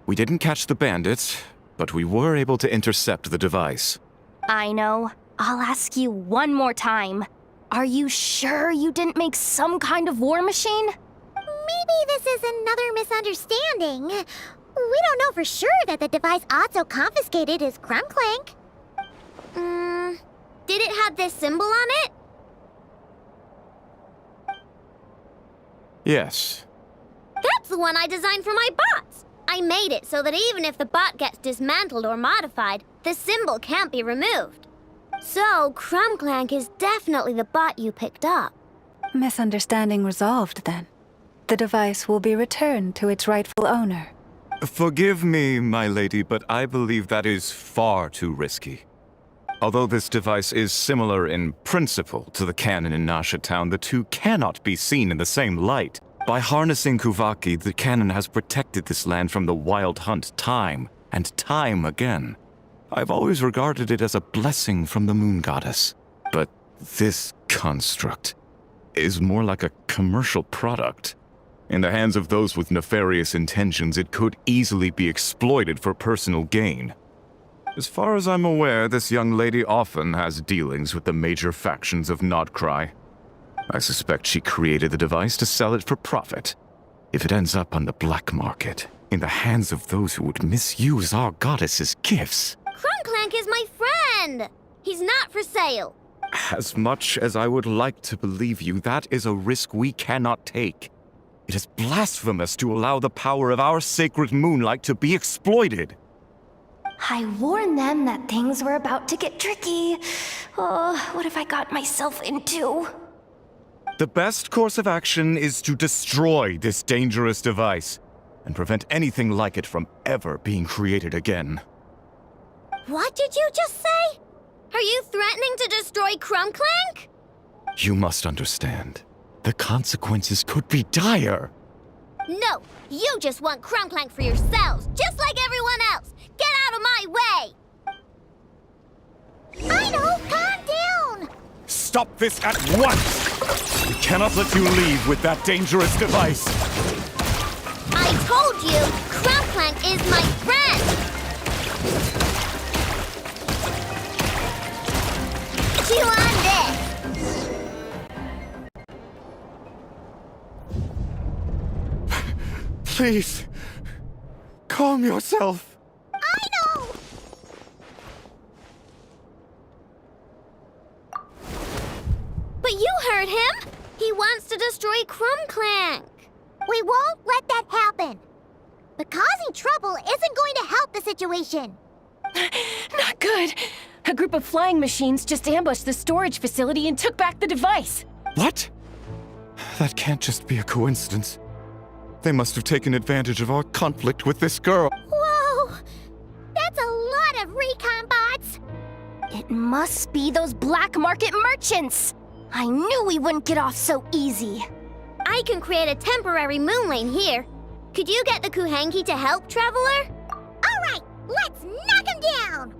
Speaker 17: We didn't catch the bandits, but we were able to intercept the device.
Speaker 1: I know. I'll ask you one more time. Are you sure you didn't make some kind of war machine?
Speaker 2: Maybe this is another misunderstanding. We don't know for sure that the device Otso confiscated is Clank. Did it have this symbol on it?
Speaker 17: Yes.
Speaker 2: That's the one I designed for my bots. I made it so that even if the bot gets dismantled or modified, the symbol can't be removed. So, Clank is definitely the bot you picked up.
Speaker 16: Misunderstanding resolved, then. The device will be returned to its rightful owner.
Speaker 17: Forgive me, my lady, but I believe that is far too risky. Although this device is similar in principle to the cannon in Nasha Town, the two cannot be seen in the same light. By harnessing Kuvaki, the cannon has protected this land from the wild hunt time and time again. I've always regarded it as a blessing from the moon goddess. But this construct is more like a commercial product. In the hands of those with nefarious intentions, it could easily be exploited for personal gain. As far as I'm aware, this young lady often has dealings with the major factions of NodKrai. I suspect she created the device to sell it for profit. If it ends up on the black market, in the hands of those who would misuse our goddess's gifts...
Speaker 2: Clank is my friend! He's not for sale.
Speaker 17: As much as I would like to believe you, that is a risk we cannot take. It is blasphemous to allow the power of our sacred moonlight to be exploited.
Speaker 1: I warned them that things were about to get tricky. Oh, what have I got myself into?
Speaker 17: The best course of action is to destroy this dangerous device and prevent anything like it from ever being created again.
Speaker 2: What did you just say? Are you threatening to destroy Clank?
Speaker 17: You must understand. The consequences could be dire.
Speaker 2: No, you just want Clank for yourselves, just like everyone else. Get out of my way! I know, calm down!
Speaker 17: Stop this at once! We cannot let you leave with that dangerous device.
Speaker 2: I told you, Clank is my friend! Chew on this!
Speaker 17: Please, calm yourself.
Speaker 2: I know! But you heard him! He wants to destroy Clank. We won't let that happen. But causing trouble isn't going to help the situation.
Speaker 10: Not good. A group of flying machines just ambushed the storage facility and took back the device.
Speaker 17: What? That can't just be a coincidence. They must have taken advantage of our conflict with this girl.
Speaker 2: Whoa! That's a lot of recon bots!
Speaker 1: It must be those black market merchants! I knew we wouldn't get off so easy.
Speaker 2: I can create a temporary moon lane here. Could you get the Kuhangi to help, Traveler? All right, let's knock him down!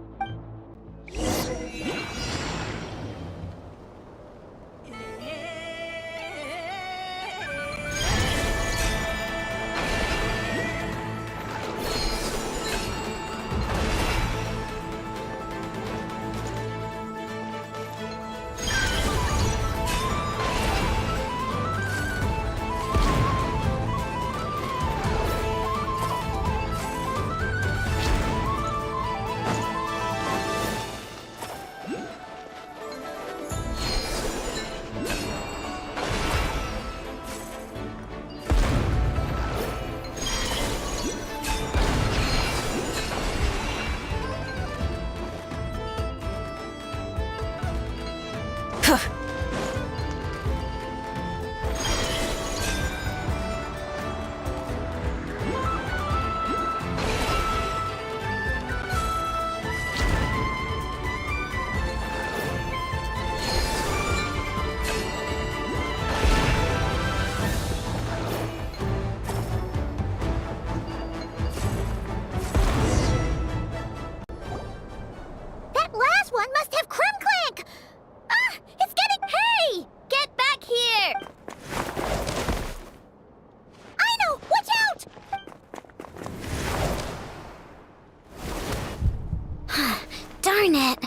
Speaker 2: Darn it.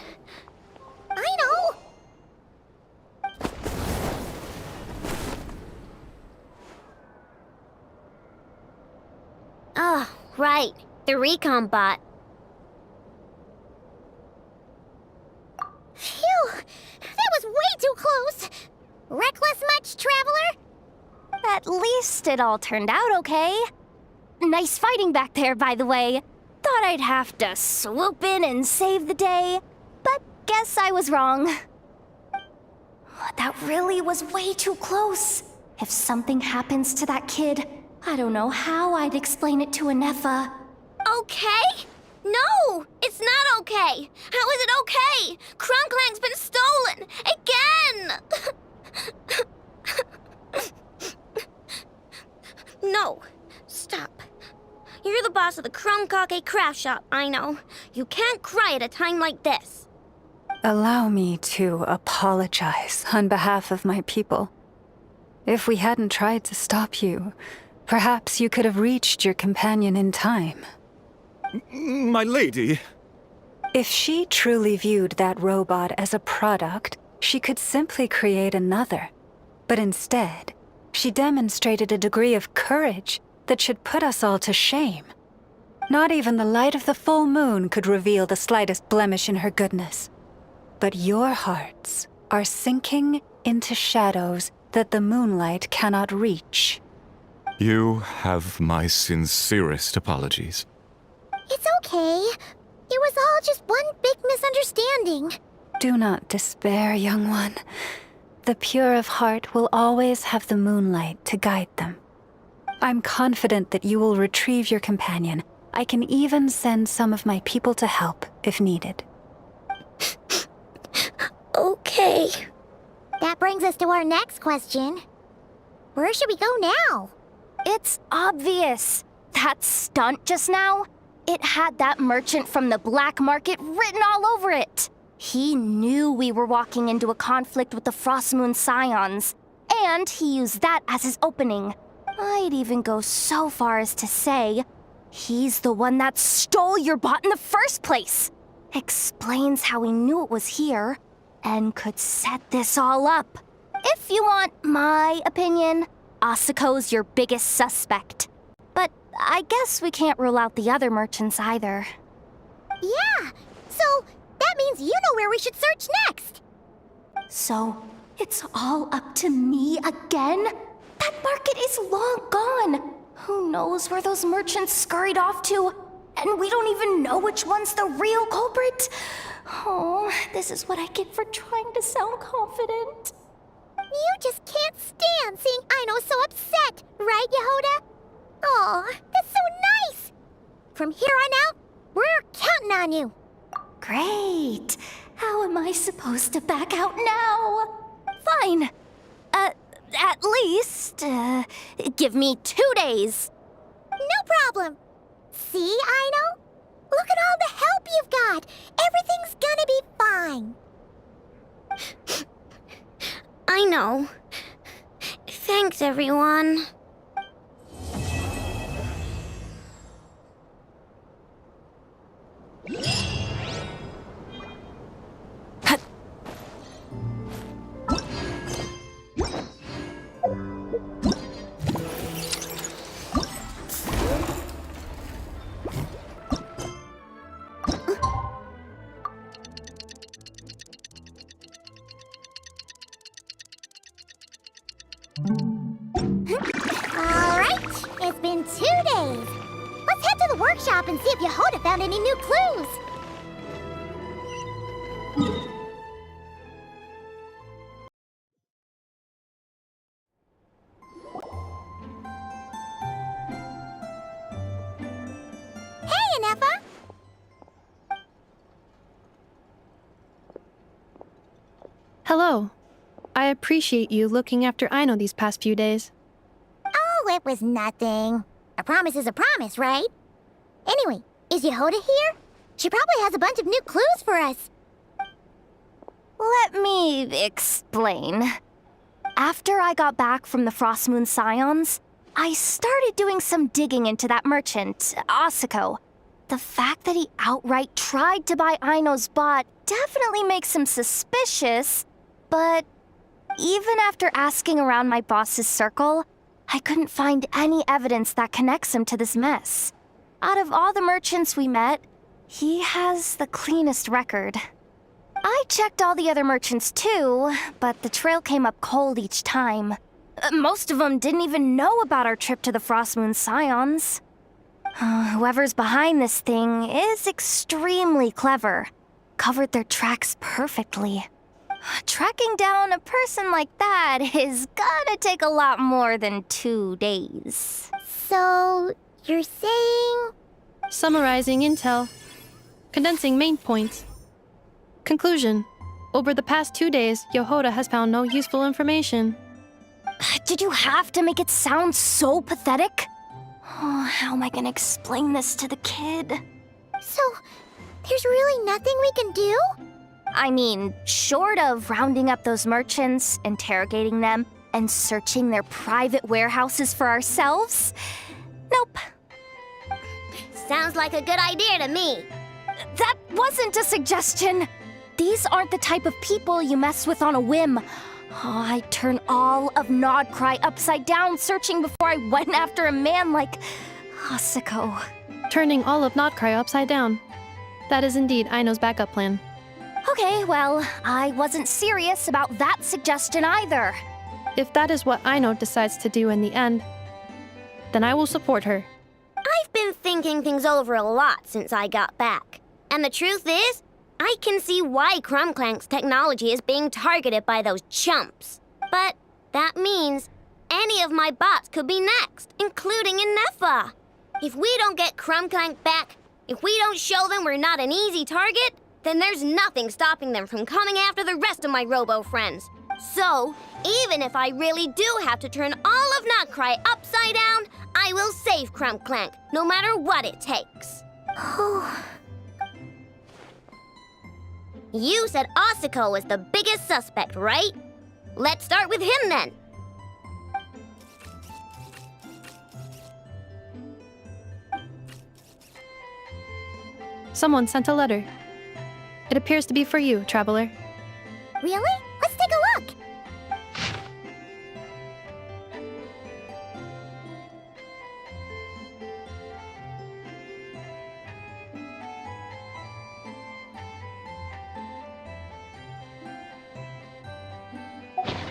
Speaker 2: I know.
Speaker 13: Oh, right. The recon bot.
Speaker 2: Phew! That was way too close! Reckless much, Traveler?
Speaker 1: At least it all turned out okay. Nice fighting back there, by the way. Thought I'd have to swoop in and save the day, but guess I was wrong. That really was way too close. If something happens to that kid, I don't know how I'd explain it to Anefa.
Speaker 2: Okay? No! It's not okay! How is it okay? Clank's been stolen! Again! No. Stop. You're the boss of the Kake craft shop, I know. You can't cry at a time like this.
Speaker 16: Allow me to apologize on behalf of my people. If we hadn't tried to stop you, perhaps you could have reached your companion in time.
Speaker 15: My lady.
Speaker 16: If she truly viewed that robot as a product, she could simply create another. But instead, she demonstrated a degree of courage that should put us all to shame. Not even the light of the full moon could reveal the slightest blemish in her goodness. But your hearts are sinking into shadows that the moonlight cannot reach.
Speaker 17: You have my sincerest apologies.
Speaker 2: It's okay. It was all just one big misunderstanding.
Speaker 16: Do not despair, young one. The pure of heart will always have the moonlight to guide them. I'm confident that you will retrieve your companion. I can even send some of my people to help if needed.
Speaker 2: Okay. That brings us to our next question. Where should we go now?
Speaker 1: It's obvious. That stunt just now, it had that merchant from the black market written all over it. He knew we were walking into a conflict with the Frostmoon Scions, and he used that as his opening. I'd even go so far as to say, he's the one that stole your bot in the first place. Explains how he knew it was here, and could set this all up. If you want my opinion, Asuko's your biggest suspect. But I guess we can't rule out the other merchants either.
Speaker 2: Yeah, so that means you know where we should search next.
Speaker 1: So, it's all up to me again? That market is long gone. Who knows where those merchants scurried off to? And we don't even know which one's the real culprit. Oh, this is what I get for trying to sound confident.
Speaker 2: You just can't stand seeing Aino so upset, right, Yehoda? Aw, that's so nice! From here on out, we're counting on you.
Speaker 1: Great. How am I supposed to back out now? Fine. At least, give me 2 days.
Speaker 2: No problem. See, Aino? Look at all the help you've got. Everything's gonna be fine. I know. Thanks, everyone. Alright, it's been 2 days. Let's head to the workshop and see if Yehoda found any new clues. Hey, Anefa!
Speaker 3: Hello. I appreciate you looking after Aino these past few days.
Speaker 2: Oh, it was nothing. A promise is a promise, right? Anyway, is Yehoda here? She probably has a bunch of new clues for us.
Speaker 1: Let me explain. After I got back from the Frostmoon Scions, I started doing some digging into that merchant, Asuko. The fact that he outright tried to buy Aino's bot definitely makes him suspicious, but even after asking around my boss's circle, I couldn't find any evidence that connects him to this mess. Out of all the merchants we met, he has the cleanest record. I checked all the other merchants too, but the trail came up cold each time. Most of them didn't even know about our trip to the Frostmoon Scions. Whoever's behind this thing is extremely clever. Covered their tracks perfectly. Tracking down a person like that is gonna take a lot more than 2 days.
Speaker 2: So, you're saying...
Speaker 3: Summarizing intel. Condensing main points. Conclusion. Over the past 2 days, Yohoda has found no useful information.
Speaker 1: Did you have to make it sound so pathetic? Oh, how am I gonna explain this to the kid?
Speaker 2: So, there's really nothing we can do?
Speaker 1: I mean, short of rounding up those merchants, interrogating them, and searching their private warehouses for ourselves? Nope.
Speaker 2: Sounds like a good idea to me.
Speaker 1: That wasn't a suggestion. These aren't the type of people you mess with on a whim. Oh, I'd turn all of NodKrai upside down searching before I went after a man like Asako.
Speaker 3: Turning all of NodKrai upside down. That is indeed Aino's backup plan.
Speaker 1: Okay, well, I wasn't serious about that suggestion either.
Speaker 3: If that is what Aino decides to do in the end, then I will support her.
Speaker 2: I've been thinking things over a lot since I got back. And the truth is, I can see why Clank's technology is being targeted by those chumps. But that means any of my bots could be next, including Inefa. If we don't get Clank back, if we don't show them we're not an easy target, then there's nothing stopping them from coming after the rest of my robo friends. So, even if I really do have to turn all of NodKrai upside down, I will save Clank, no matter what it takes. You said Asako was the biggest suspect, right? Let's start with him then.
Speaker 3: Someone sent a letter. It appears to be for you, traveler.
Speaker 2: Really? Let's take a look.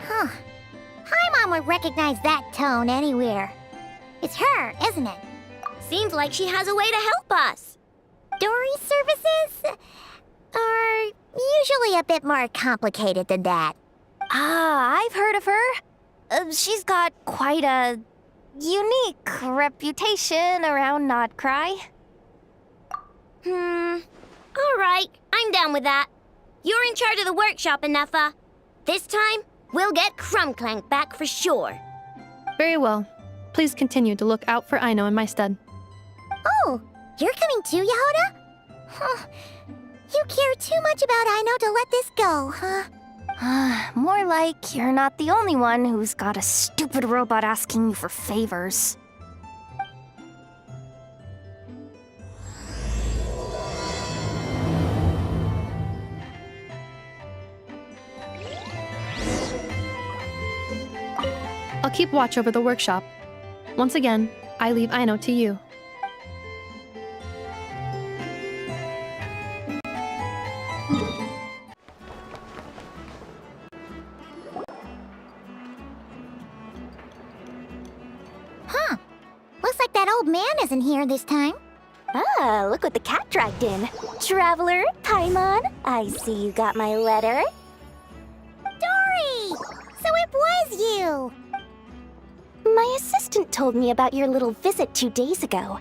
Speaker 2: Huh. Paimon would recognize that tone anywhere. It's her, isn't it? Seems like she has a way to help us. Dory's services are usually a bit more complicated than that.
Speaker 1: I've heard of her. She's got quite a unique reputation around NodKrai.
Speaker 2: All right, I'm down with that. You're in charge of the workshop, Inefa. This time, we'll get Clank back for sure.
Speaker 3: Very well. Please continue to look out for Aino in my stead.
Speaker 2: Oh, you're coming too, Yohoda? Huh. You care too much about Aino to let this go, huh?
Speaker 1: More like you're not the only one who's got a stupid robot asking you for favors.
Speaker 3: I'll keep watch over the workshop. Once again, I leave Aino to you.
Speaker 2: Huh. Looks like that old man isn't here this time.
Speaker 13: Ah, look what the cat dragged in. Traveler, Paimon, I see you got my letter.
Speaker 2: Dory! So it was you!
Speaker 13: My assistant told me about your little visit 2 days ago.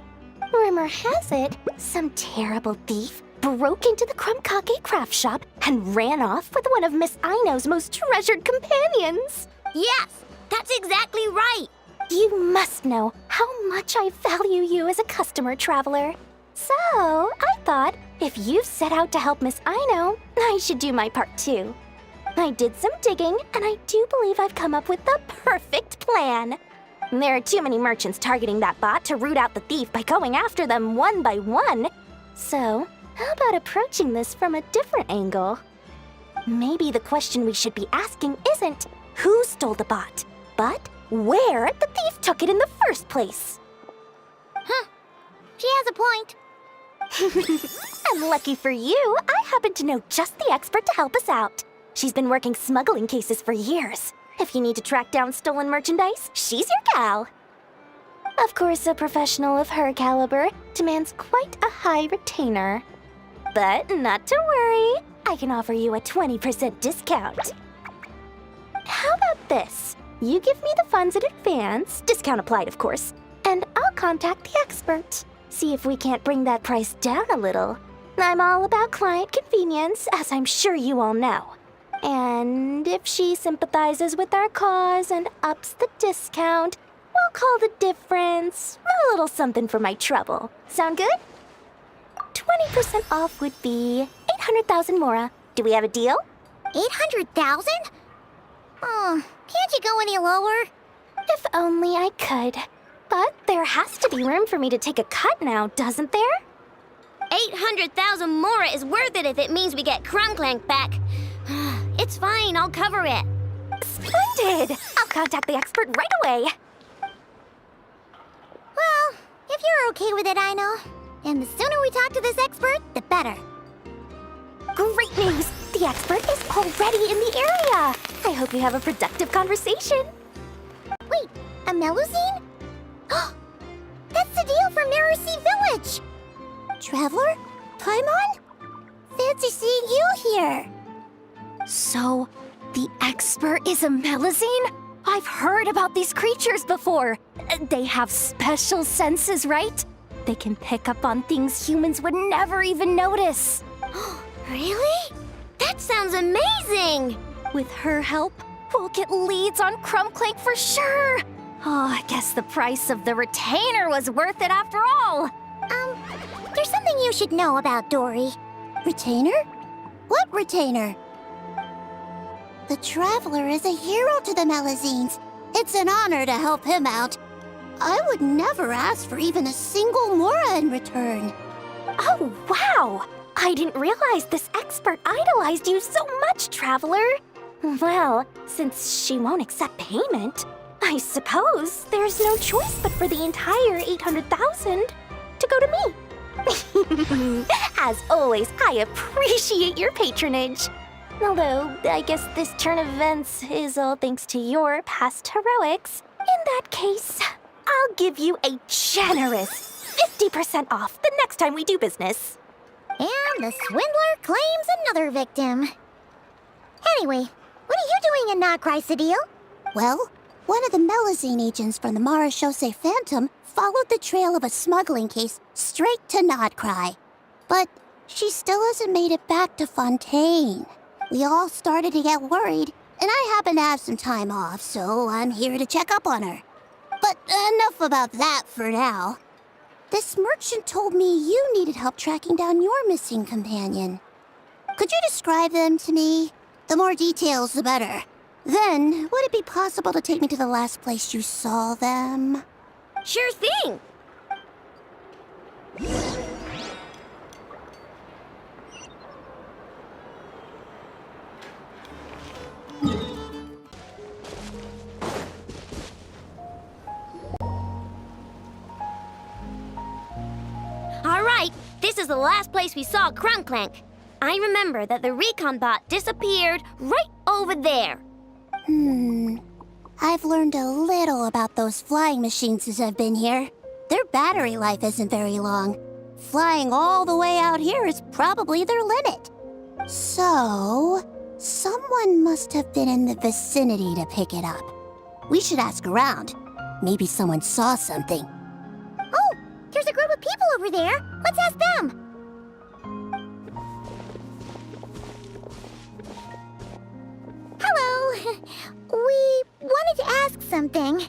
Speaker 13: Rumor has it, some terrible thief broke into the Krumkake craft shop and ran off with one of Miss Aino's most treasured companions.
Speaker 2: Yes, that's exactly right.
Speaker 13: You must know how much I value you as a customer, Traveler. So, I thought, if you set out to help Miss Aino, I should do my part too. I did some digging, and I do believe I've come up with the perfect plan. There are too many merchants targeting that bot to root out the thief by going after them one by one. So, how about approaching this from a different angle? Maybe the question we should be asking isn't who stole the bot, but where the thief took it in the first place.
Speaker 2: She has a point.
Speaker 13: And lucky for you, I happen to know just the expert to help us out. She's been working smuggling cases for years. If you need to track down stolen merchandise, she's your gal. Of course, a professional of her caliber demands quite a high retainer. But not to worry, I can offer you a 20% discount. How about this? You give me the funds in advance, discount applied of course, and I'll contact the expert. See if we can't bring that price down a little. I'm all about client convenience, as I'm sure you all know. And if she sympathizes with our cause and ups the discount, we'll call the difference a little something for my trouble. Sound good? 20% off would be 800,000 mora. Do we have a deal?
Speaker 2: 800,000? Oh, can't you go any lower?
Speaker 13: If only I could. But there has to be room for me to take a cut now, doesn't there?
Speaker 2: 800,000 mora is worth it if it means we get Clank back. It's fine, I'll cover it.
Speaker 13: Splendid! I'll contact the expert right away.
Speaker 2: Well, if you're okay with it, I know. And the sooner we talk to this expert, the better.
Speaker 13: Great news! The expert is already in the area. I hope you have a productive conversation.
Speaker 2: Wait, a Melusine? That's the deal from Narasi Village! Traveler? Paimon? Fancy seeing you here!
Speaker 13: So, the expert is a Melusine? I've heard about these creatures before. They have special senses, right? They can pick up on things humans would never even notice.
Speaker 2: Really? That sounds amazing!
Speaker 13: With her help, we'll get leads on Clank for sure. Oh, I guess the price of the retainer was worth it after all.
Speaker 2: There's something you should know about Dory. Retainer? What retainer? The Traveler is a hero to the Melusines. It's an honor to help him out. I would never ask for even a single mora in return.
Speaker 13: Oh, wow! I didn't realize this expert idolized you so much, Traveler. Well, since she won't accept payment, I suppose there's no choice but for the entire 800,000 to go to me. As always, I appreciate your patronage. Although, I guess this turn of events is all thanks to your past heroics. In that case, I'll give you a generous 50% off the next time we do business.
Speaker 2: And the swindler claims another victim. Anyway, what are you doing in NodKrai Cedille? Well, one of the Melusine agents from the Marechaussee Phantom followed the trail of a smuggling case straight to NodKrai. But she still hasn't made it back to Fontaine. We all started to get worried, and I happen to have some time off, so I'm here to check up on her. But enough about that for now. This merchant told me you needed help tracking down your missing companion. Could you describe them to me? The more details, the better. Then, would it be possible to take me to the last place you saw them? Sure thing! Alright, this is the last place we saw Clank. I remember that the recon bot disappeared right over there. I've learned a little about those flying machines since I've been here. Their battery life isn't very long. Flying all the way out here is probably their limit. So, someone must have been in the vicinity to pick it up. We should ask around. Maybe someone saw something. Oh, there's a group of people over there. Let's ask them. Hello. We wanted to ask something.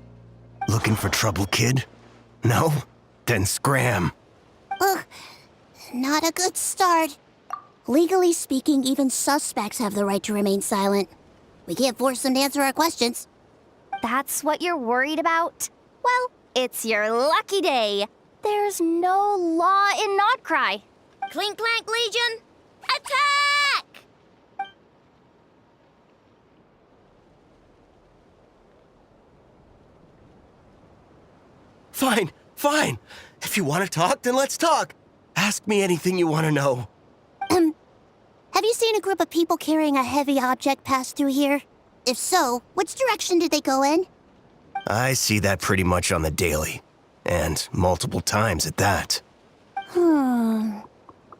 Speaker 12: Looking for trouble, kid? No? Then scram.
Speaker 2: Ugh, not a good start. Legally speaking, even suspects have the right to remain silent. We can't force them to answer our questions.
Speaker 1: That's what you're worried about? Well, it's your lucky day. There's no law in NodKrai.
Speaker 2: Clink Clank Legion, attack!
Speaker 19: Fine, fine. If you want to talk, then let's talk. Ask me anything you want to know.
Speaker 2: Have you seen a group of people carrying a heavy object pass through here? If so, which direction did they go in?
Speaker 19: I see that pretty much on the daily. And multiple times at that.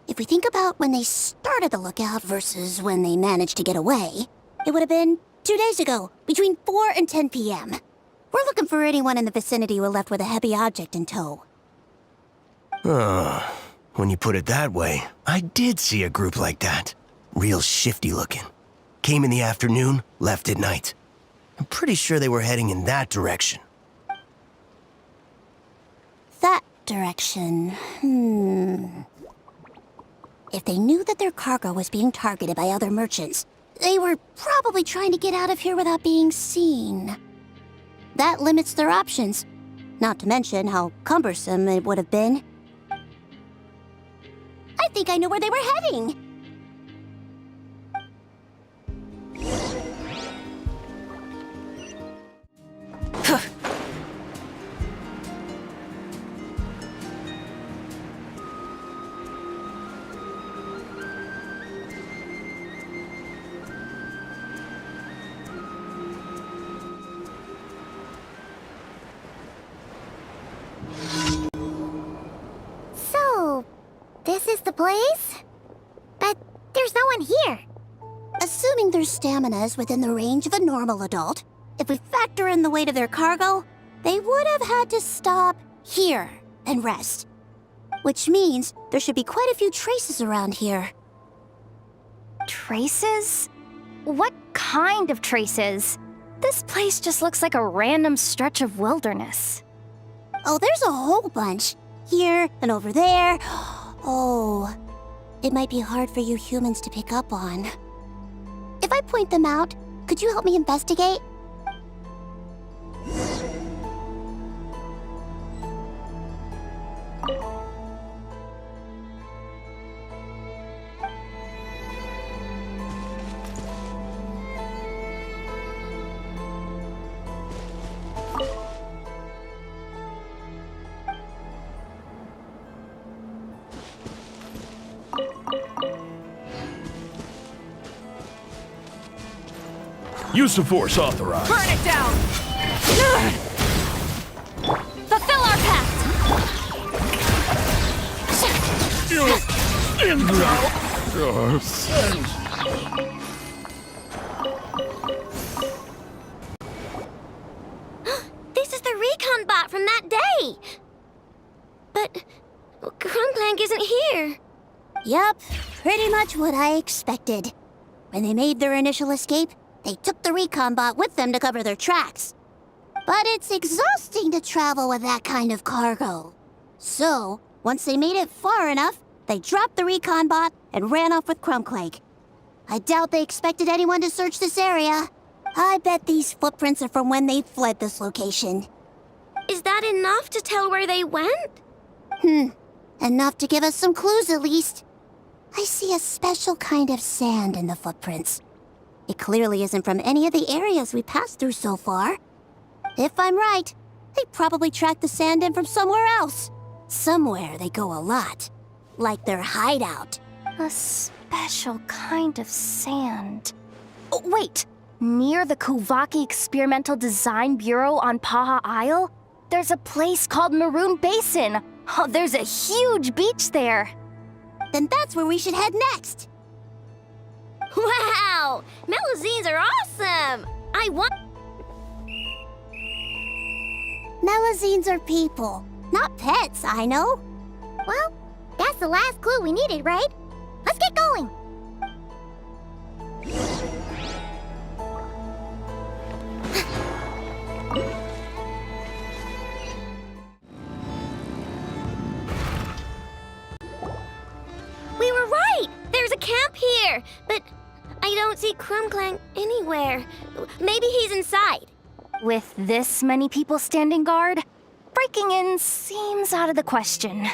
Speaker 2: If we think about when they started the lookout versus when they managed to get away, it would have been 2 days ago, between 4 and 10 p.m. We're looking for anyone in the vicinity who left with a heavy object in tow.
Speaker 19: When you put it that way, I did see a group like that. Real shifty looking. Came in the afternoon, left at night. I'm pretty sure they were heading in that direction.
Speaker 2: That direction, If they knew that their cargo was being targeted by other merchants, they were probably trying to get out of here without being seen. That limits their options, not to mention how cumbersome it would have been. I think I know where they were heading. So, this is the place? But there's no one here. Assuming their stamina is within the range of a normal adult, if we factor in the weight of their cargo, they would have had to stop here and rest. Which means there should be quite a few traces around here.
Speaker 1: Traces? What kind of traces? This place just looks like a random stretch of wilderness.
Speaker 2: Oh, there's a whole bunch. Here and over there. Oh, it might be hard for you humans to pick up on. If I point them out, could you help me investigate?
Speaker 9: Use of force authorized.
Speaker 10: Burn it down! Fulfill our pact!
Speaker 2: This is the recon bot from that day! But Clank isn't here. Yup, pretty much what I expected. When they made their initial escape, they took the recon bot with them to cover their tracks. But it's exhausting to travel with that kind of cargo. So, once they made it far enough, they dropped the recon bot and ran off with Clank. I doubt they expected anyone to search this area. I bet these footprints are from when they fled this location. Is that enough to tell where they went? Enough to give us some clues at least. I see a special kind of sand in the footprints. It clearly isn't from any of the areas we passed through so far. If I'm right, they probably tracked the sand in from somewhere else. Somewhere they go a lot. Like their hideout.
Speaker 1: A special kind of sand. Oh, wait! Near the Kuvaki Experimental Design Bureau on Paha Isle, there's a place called Maroon Basin. Oh, there's a huge beach there.
Speaker 2: Then that's where we should head next. Wow! Melazines are awesome! I want... Melazines are people, not pets, I know. Well, that's the last clue we needed, right? Let's get going! We were right! There's a camp here, but I don't see Clank anywhere. Maybe he's inside.
Speaker 1: With this many people standing guard, breaking in seems out of the question.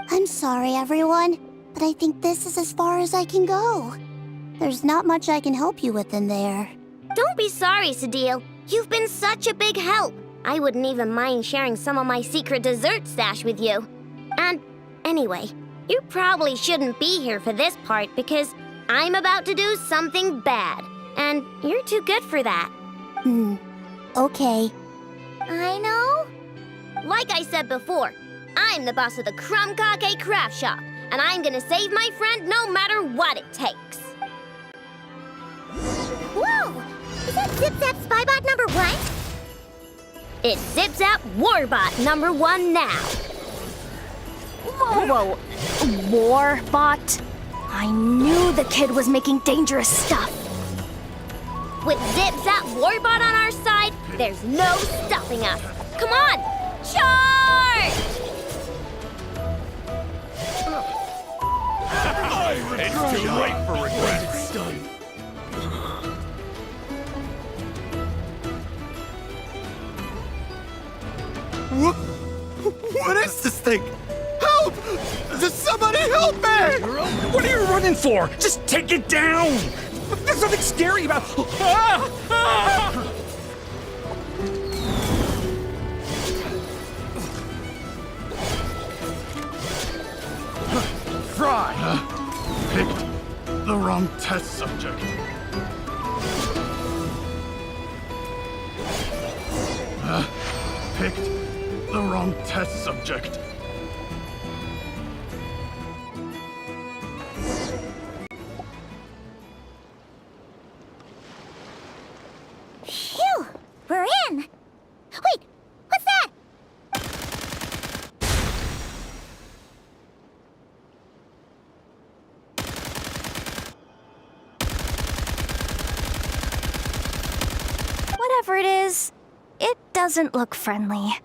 Speaker 2: I'm sorry, everyone. but I think this is as far as I can go. There's not much I can help you with in there.
Speaker 20: Don't be sorry, Sadil. You've been such a big help. I wouldn't even mind sharing some of my secret dessert stash with you. And anyway, you probably shouldn't be here for this part because I'm about to do something bad. And you're too good for that.
Speaker 2: Okay.
Speaker 20: I know. Like I said before, I'm the boss of the Crumb Kake Craft Shop, and I'm gonna save my friend no matter what it takes.
Speaker 2: Whoa! Is that Zip-Zap Spybot number 1?
Speaker 20: It's Zip-Zap Warbot number 1 now.
Speaker 1: Whoa! Warbot? I knew the kid was making dangerous stuff.
Speaker 20: With Zip-Zap Warbot on our side, there's no stopping us. Come on, charge!
Speaker 9: It's too late for regrets.
Speaker 21: What is this thing? Help! Does somebody help me?
Speaker 9: What are you running for? Just take it down! There's nothing scary about... Ah! Ah!
Speaker 21: Fry! Picked the wrong test subject. Picked the wrong test subject.
Speaker 2: Phew! We're in! Wait! What's that?
Speaker 1: Whatever it is, it doesn't look friendly.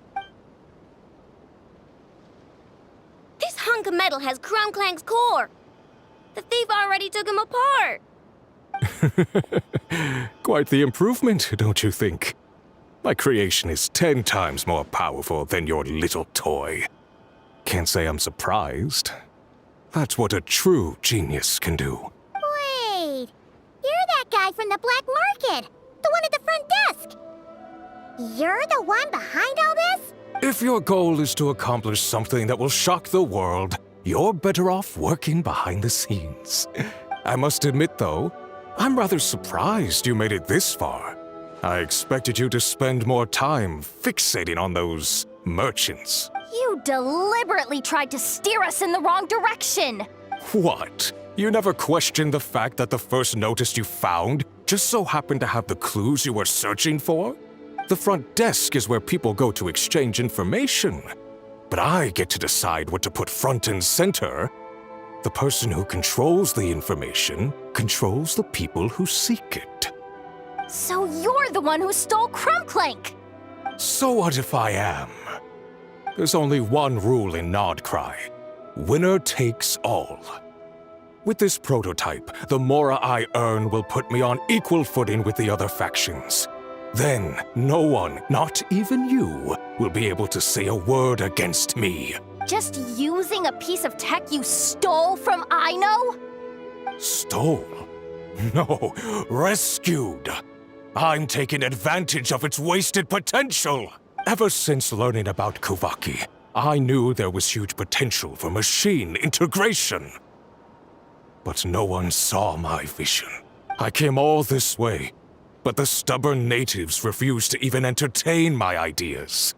Speaker 20: This hunk of metal has Clank's core. The thief already took him apart.
Speaker 14: Quite the improvement, don't you think? My creation is 10 times more powerful than your little toy. Can't say I'm surprised. That's what a true genius can do.
Speaker 2: Wait! You're that guy from the black market! The one at the front desk! You're the one behind all this?
Speaker 14: If your goal is to accomplish something that will shock the world, you're better off working behind the scenes. I must admit, though, I'm rather surprised you made it this far. I expected you to spend more time fixating on those merchants.
Speaker 1: You deliberately tried to steer us in the wrong direction!
Speaker 14: What? You never questioned the fact that the first notice you found just so happened to have the clues you were searching for? The front desk is where people go to exchange information. But I get to decide what to put front and center. The person who controls the information controls the people who seek it.
Speaker 1: So you're the one who stole Clank!
Speaker 14: So what if I am? There's only one rule in NodKrai. Winner takes all. With this prototype, the Mora I earn will put me on equal footing with the other factions. Then, no one, not even you, will be able to say a word against me.
Speaker 1: Just using a piece of tech you stole from Aino?
Speaker 14: Stole? No, rescued. I'm taking advantage of its wasted potential. Ever since learning about Kuvaki, I knew there was huge potential for machine integration. But no one saw my vision. I came all this way, but the stubborn natives refused to even entertain my ideas.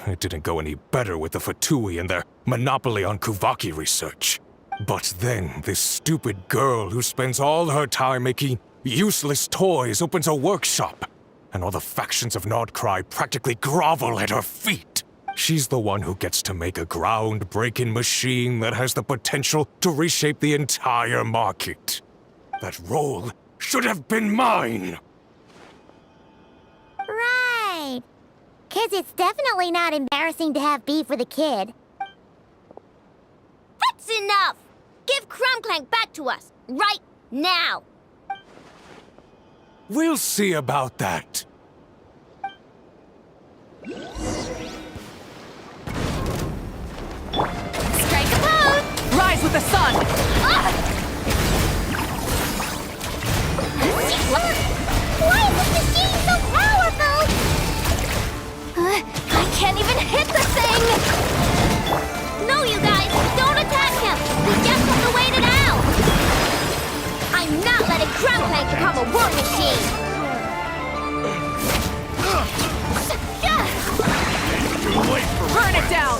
Speaker 14: It didn't go any better with the Fatui and their monopoly on Kuvaki research. But then this stupid girl who spends all her time making useless toys opens a workshop, and all the factions of NodKrai practically grovel at her feet. She's the one who gets to make a groundbreaking machine that has the potential to reshape the entire market. That role should have been mine!
Speaker 2: Right. 'Cause it's definitely not embarrassing to have beef with a kid.
Speaker 20: That's enough! Give Clank back to us, right now!
Speaker 14: We'll see about that.
Speaker 1: Strike a pose!
Speaker 10: rise with the sun!
Speaker 2: Why is this machine so powerful?
Speaker 1: I can't even hit the thing!
Speaker 20: No, you guys, don't attack him! We just have to wait it out! I'm not letting Clank become a war machine!
Speaker 10: Burn it down!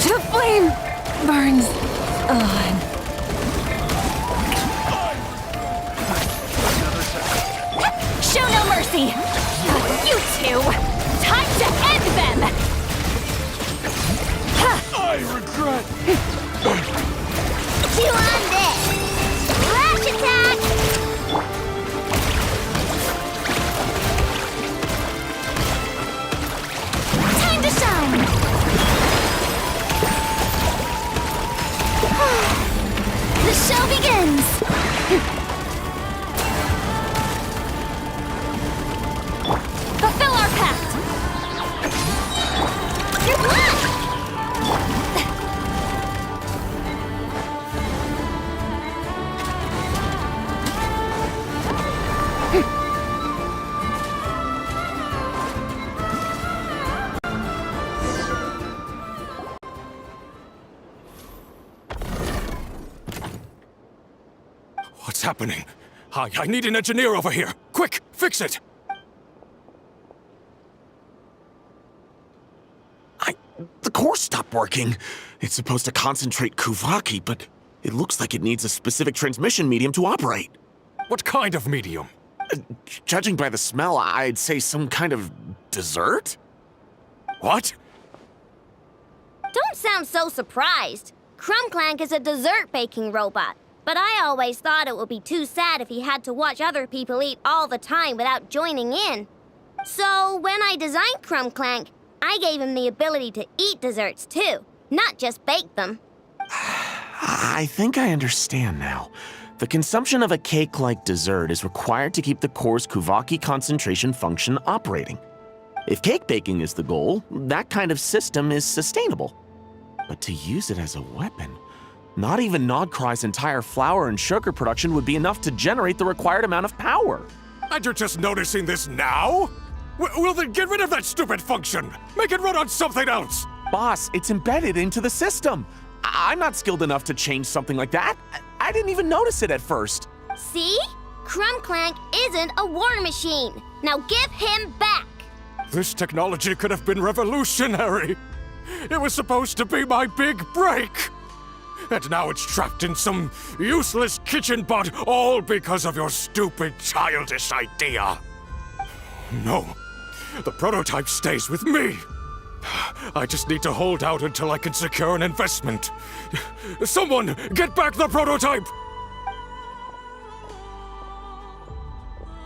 Speaker 10: The flame burns on.
Speaker 1: Show no mercy! You two! Time to end them!
Speaker 14: I regret.
Speaker 20: Chew on this! Flash attack!
Speaker 1: Time to shine! The show begins! Fulfill our pact!
Speaker 20: You're blocked!
Speaker 14: What's happening? I need an engineer over here. Quick, fix it!
Speaker 4: The core stopped working. It's supposed to concentrate Kuvaki, but it looks like it needs a specific transmission medium to operate.
Speaker 14: What kind of medium?
Speaker 4: Judging by the smell, I'd say some kind of dessert?
Speaker 14: What?
Speaker 20: Don't sound so surprised. Clank is a dessert baking robot, but I always thought it would be too sad if he had to watch other people eat all the time without joining in. So when I designed Clank, I gave him the ability to eat desserts too, not just bake them.
Speaker 4: I think I understand now. The consumption of a cake-like dessert is required to keep the core's Kuvaki concentration function operating. If cake baking is the goal, that kind of system is sustainable. But to use it as a weapon, not even NodKrai's entire flour and sugar production would be enough to generate the required amount of power.
Speaker 14: And you're just noticing this now? Well then get rid of that stupid function! Make it run on something else!
Speaker 4: Boss, it's embedded into the system. I'm not skilled enough to change something like that. I didn't even notice it at first.
Speaker 20: See? Clank isn't a war machine. Now give him back!
Speaker 14: This technology could have been revolutionary! It was supposed to be my big break! And now it's trapped in some useless kitchen bot, all because of your stupid, childish idea. No, the prototype stays with me. I just need to hold out until I can secure an investment. Someone, get back the prototype!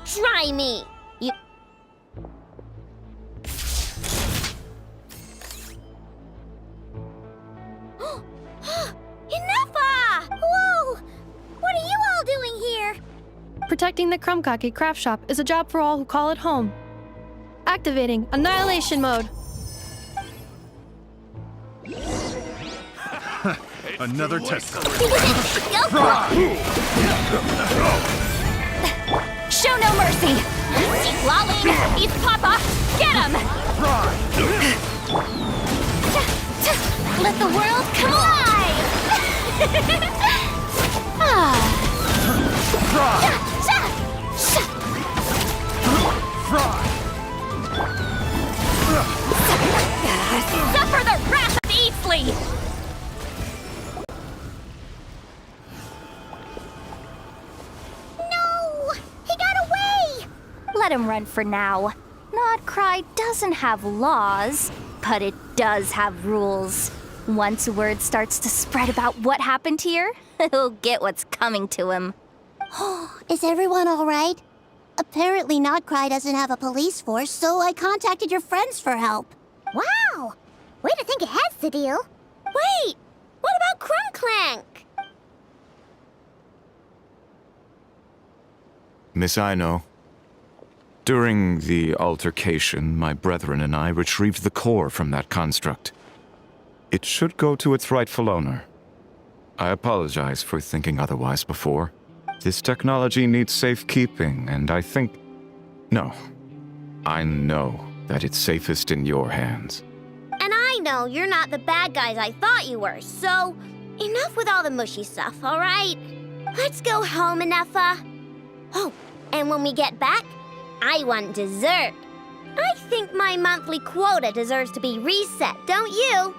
Speaker 20: Try me! You...
Speaker 2: Enough! Whoa! What are you all doing here?
Speaker 3: Protecting the Krumkake craft shop is a job for all who call it home. Activating Annihilation Mode.
Speaker 22: Another test.
Speaker 1: Show no mercy! Lolly, East Papa, get him! Let the world come alive! Suffer the wrath of Eastleigh!
Speaker 2: No! He got away!
Speaker 1: Let him run for now. NodKrai doesn't have laws, but it does have rules. Once word starts to spread about what happened here, he'll get what's coming to him.
Speaker 2: Is everyone all right? Apparently NodKrai doesn't have a police force, so I contacted your friends for help.
Speaker 20: Wow! Way to think ahead, Sadil. Wait! What about Clank?
Speaker 17: Miss Aino, during the altercation, my brethren and I retrieved the core from that construct. It should go to its rightful owner. I apologize for thinking otherwise before. This technology needs safekeeping, and I think... No. I know that it's safest in your hands.
Speaker 20: And I know you're not the bad guys I thought you were, so enough with all the mushy stuff, all right? Let's go home, Ineffa. Oh, and when we get back, I want dessert. I think my monthly quota deserves to be reset, don't you?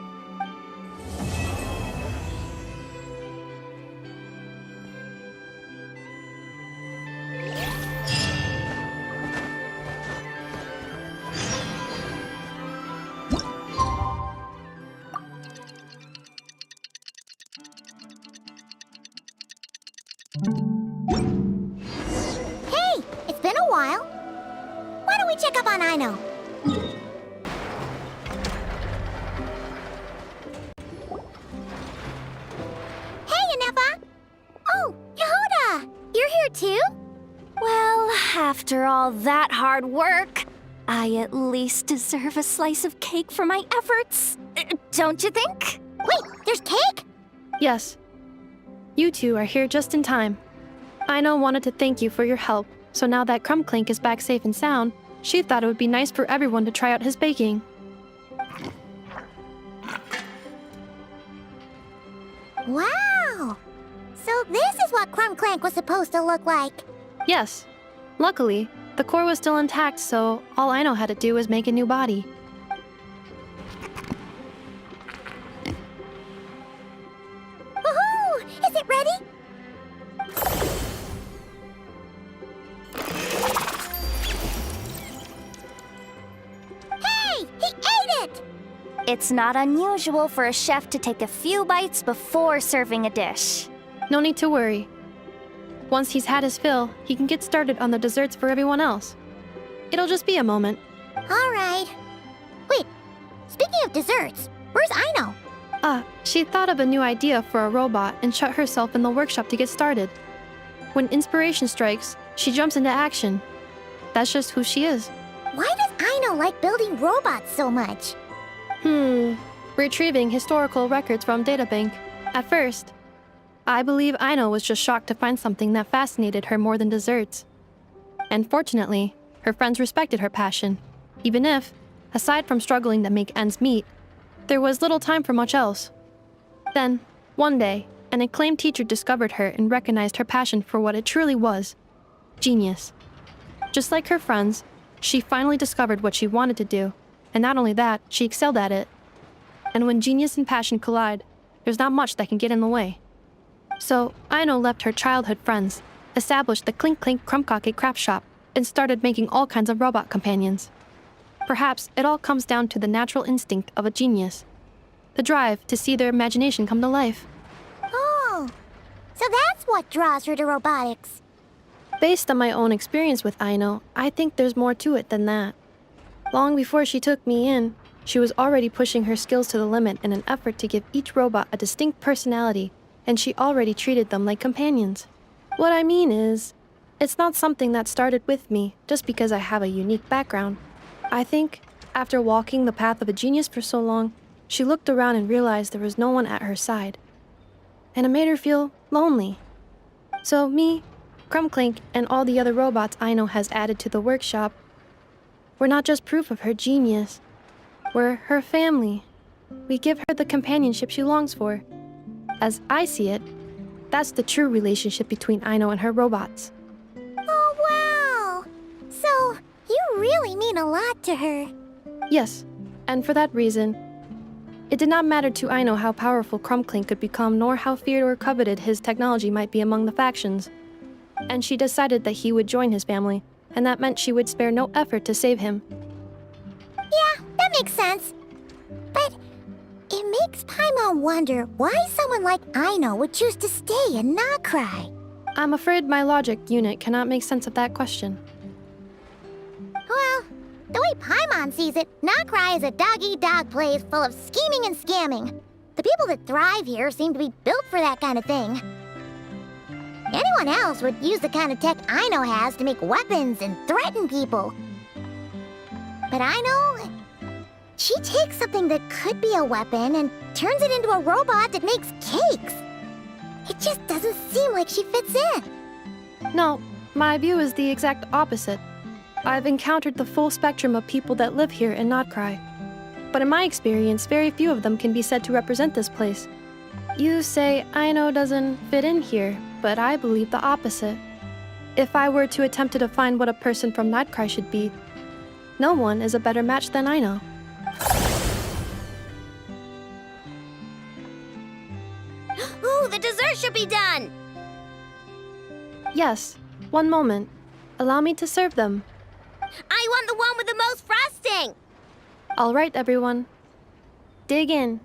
Speaker 2: Hey, it's been a while. Why don't we check up on Aino? Hey, Ineffa! Oh, Yehuda! You're here too?
Speaker 1: Well, after all that hard work, I at least deserve a slice of cake for my efforts. Don't you think?
Speaker 2: Wait, there's cake?
Speaker 3: Yes. You two are here just in time. Aino wanted to thank you for your help, so now that Clink is back safe and sound, she thought it would be nice for everyone to try out his baking.
Speaker 2: Wow! So this is what Clank was supposed to look like.
Speaker 3: Yes. Luckily, the core was still intact, so all Aino had to do was make a new body.
Speaker 2: Woohoo! Is it ready? Hey! He ate it!
Speaker 1: It's not unusual for a chef to take a few bites before serving a dish.
Speaker 3: No need to worry. Once he's had his fill, he can get started on the desserts for everyone else. It'll just be a moment.
Speaker 2: All right. Wait, speaking of desserts, where's Aino?
Speaker 3: She thought of a new idea for a robot and shut herself in the workshop to get started. When inspiration strikes, she jumps into action. That's just who she is.
Speaker 2: Why does Aino like building robots so much?
Speaker 3: Retrieving historical records from databank. At first, I believe Aino was just shocked to find something that fascinated her more than desserts. And fortunately, her friends respected her passion, even if, aside from struggling to make ends meet, there was little time for much else. Then, one day, an acclaimed teacher discovered her and recognized her passion for what it truly was: genius. Just like her friends, she finally discovered what she wanted to do, and not only that, she excelled at it. And when genius and passion collide, there's not much that can get in the way. So, Aino left her childhood friends, established the Clink Krumkake craft shop, and started making all kinds of robot companions. Perhaps it all comes down to the natural instinct of a genius, the drive to see their imagination come to life.
Speaker 2: Oh, so that's what draws her to robotics.
Speaker 3: Based on my own experience with Aino, I think there's more to it than that. Long before she took me in, she was already pushing her skills to the limit in an effort to give each robot a distinct personality, and she already treated them like companions. What I mean is, it's not something that started with me just because I have a unique background. I think, after walking the path of a genius for so long, she looked around and realized there was no one at her side. And it made her feel lonely. So me, Clink, and all the other robots Aino has added to the workshop, we're not just proof of her genius. We're her family. We give her the companionship she longs for. As I see it, that's the true relationship between Aino and her robots.
Speaker 2: Oh, wow! So, you really mean a lot to her.
Speaker 3: Yes, and for that reason, it did not matter to Aino how powerful Clink could become, nor how feared or coveted his technology might be among the factions. And she decided that he would join his family, and that meant she would spare no effort to save him.
Speaker 2: Yeah, that makes sense. But it makes Paimon wonder why someone like Aino would choose to stay in NodKrai.
Speaker 3: I'm afraid my logic unit cannot make sense of that question.
Speaker 2: Well, the way Paimon sees it, NodKrai is a dog-eat-dog place full of scheming and scamming. The people that thrive here seem to be built for that kind of thing. Anyone else would use the kind of tech Aino has to make weapons and threaten people. But Aino, she takes something that could be a weapon and turns it into a robot that makes cakes. It just doesn't seem like she fits in.
Speaker 3: No, my view is the exact opposite. I've encountered the full spectrum of people that live here in NodKrai. But in my experience, very few of them can be said to represent this place. You say Aino doesn't fit in here, but I believe the opposite. If I were to attempt to define what a person from NodKrai should be, no one is a better match than Aino.
Speaker 20: Ooh, the dessert should be done!
Speaker 3: Yes, one moment. Allow me to serve them.
Speaker 20: I want the one with the most frosting!
Speaker 3: All right, everyone. Dig in.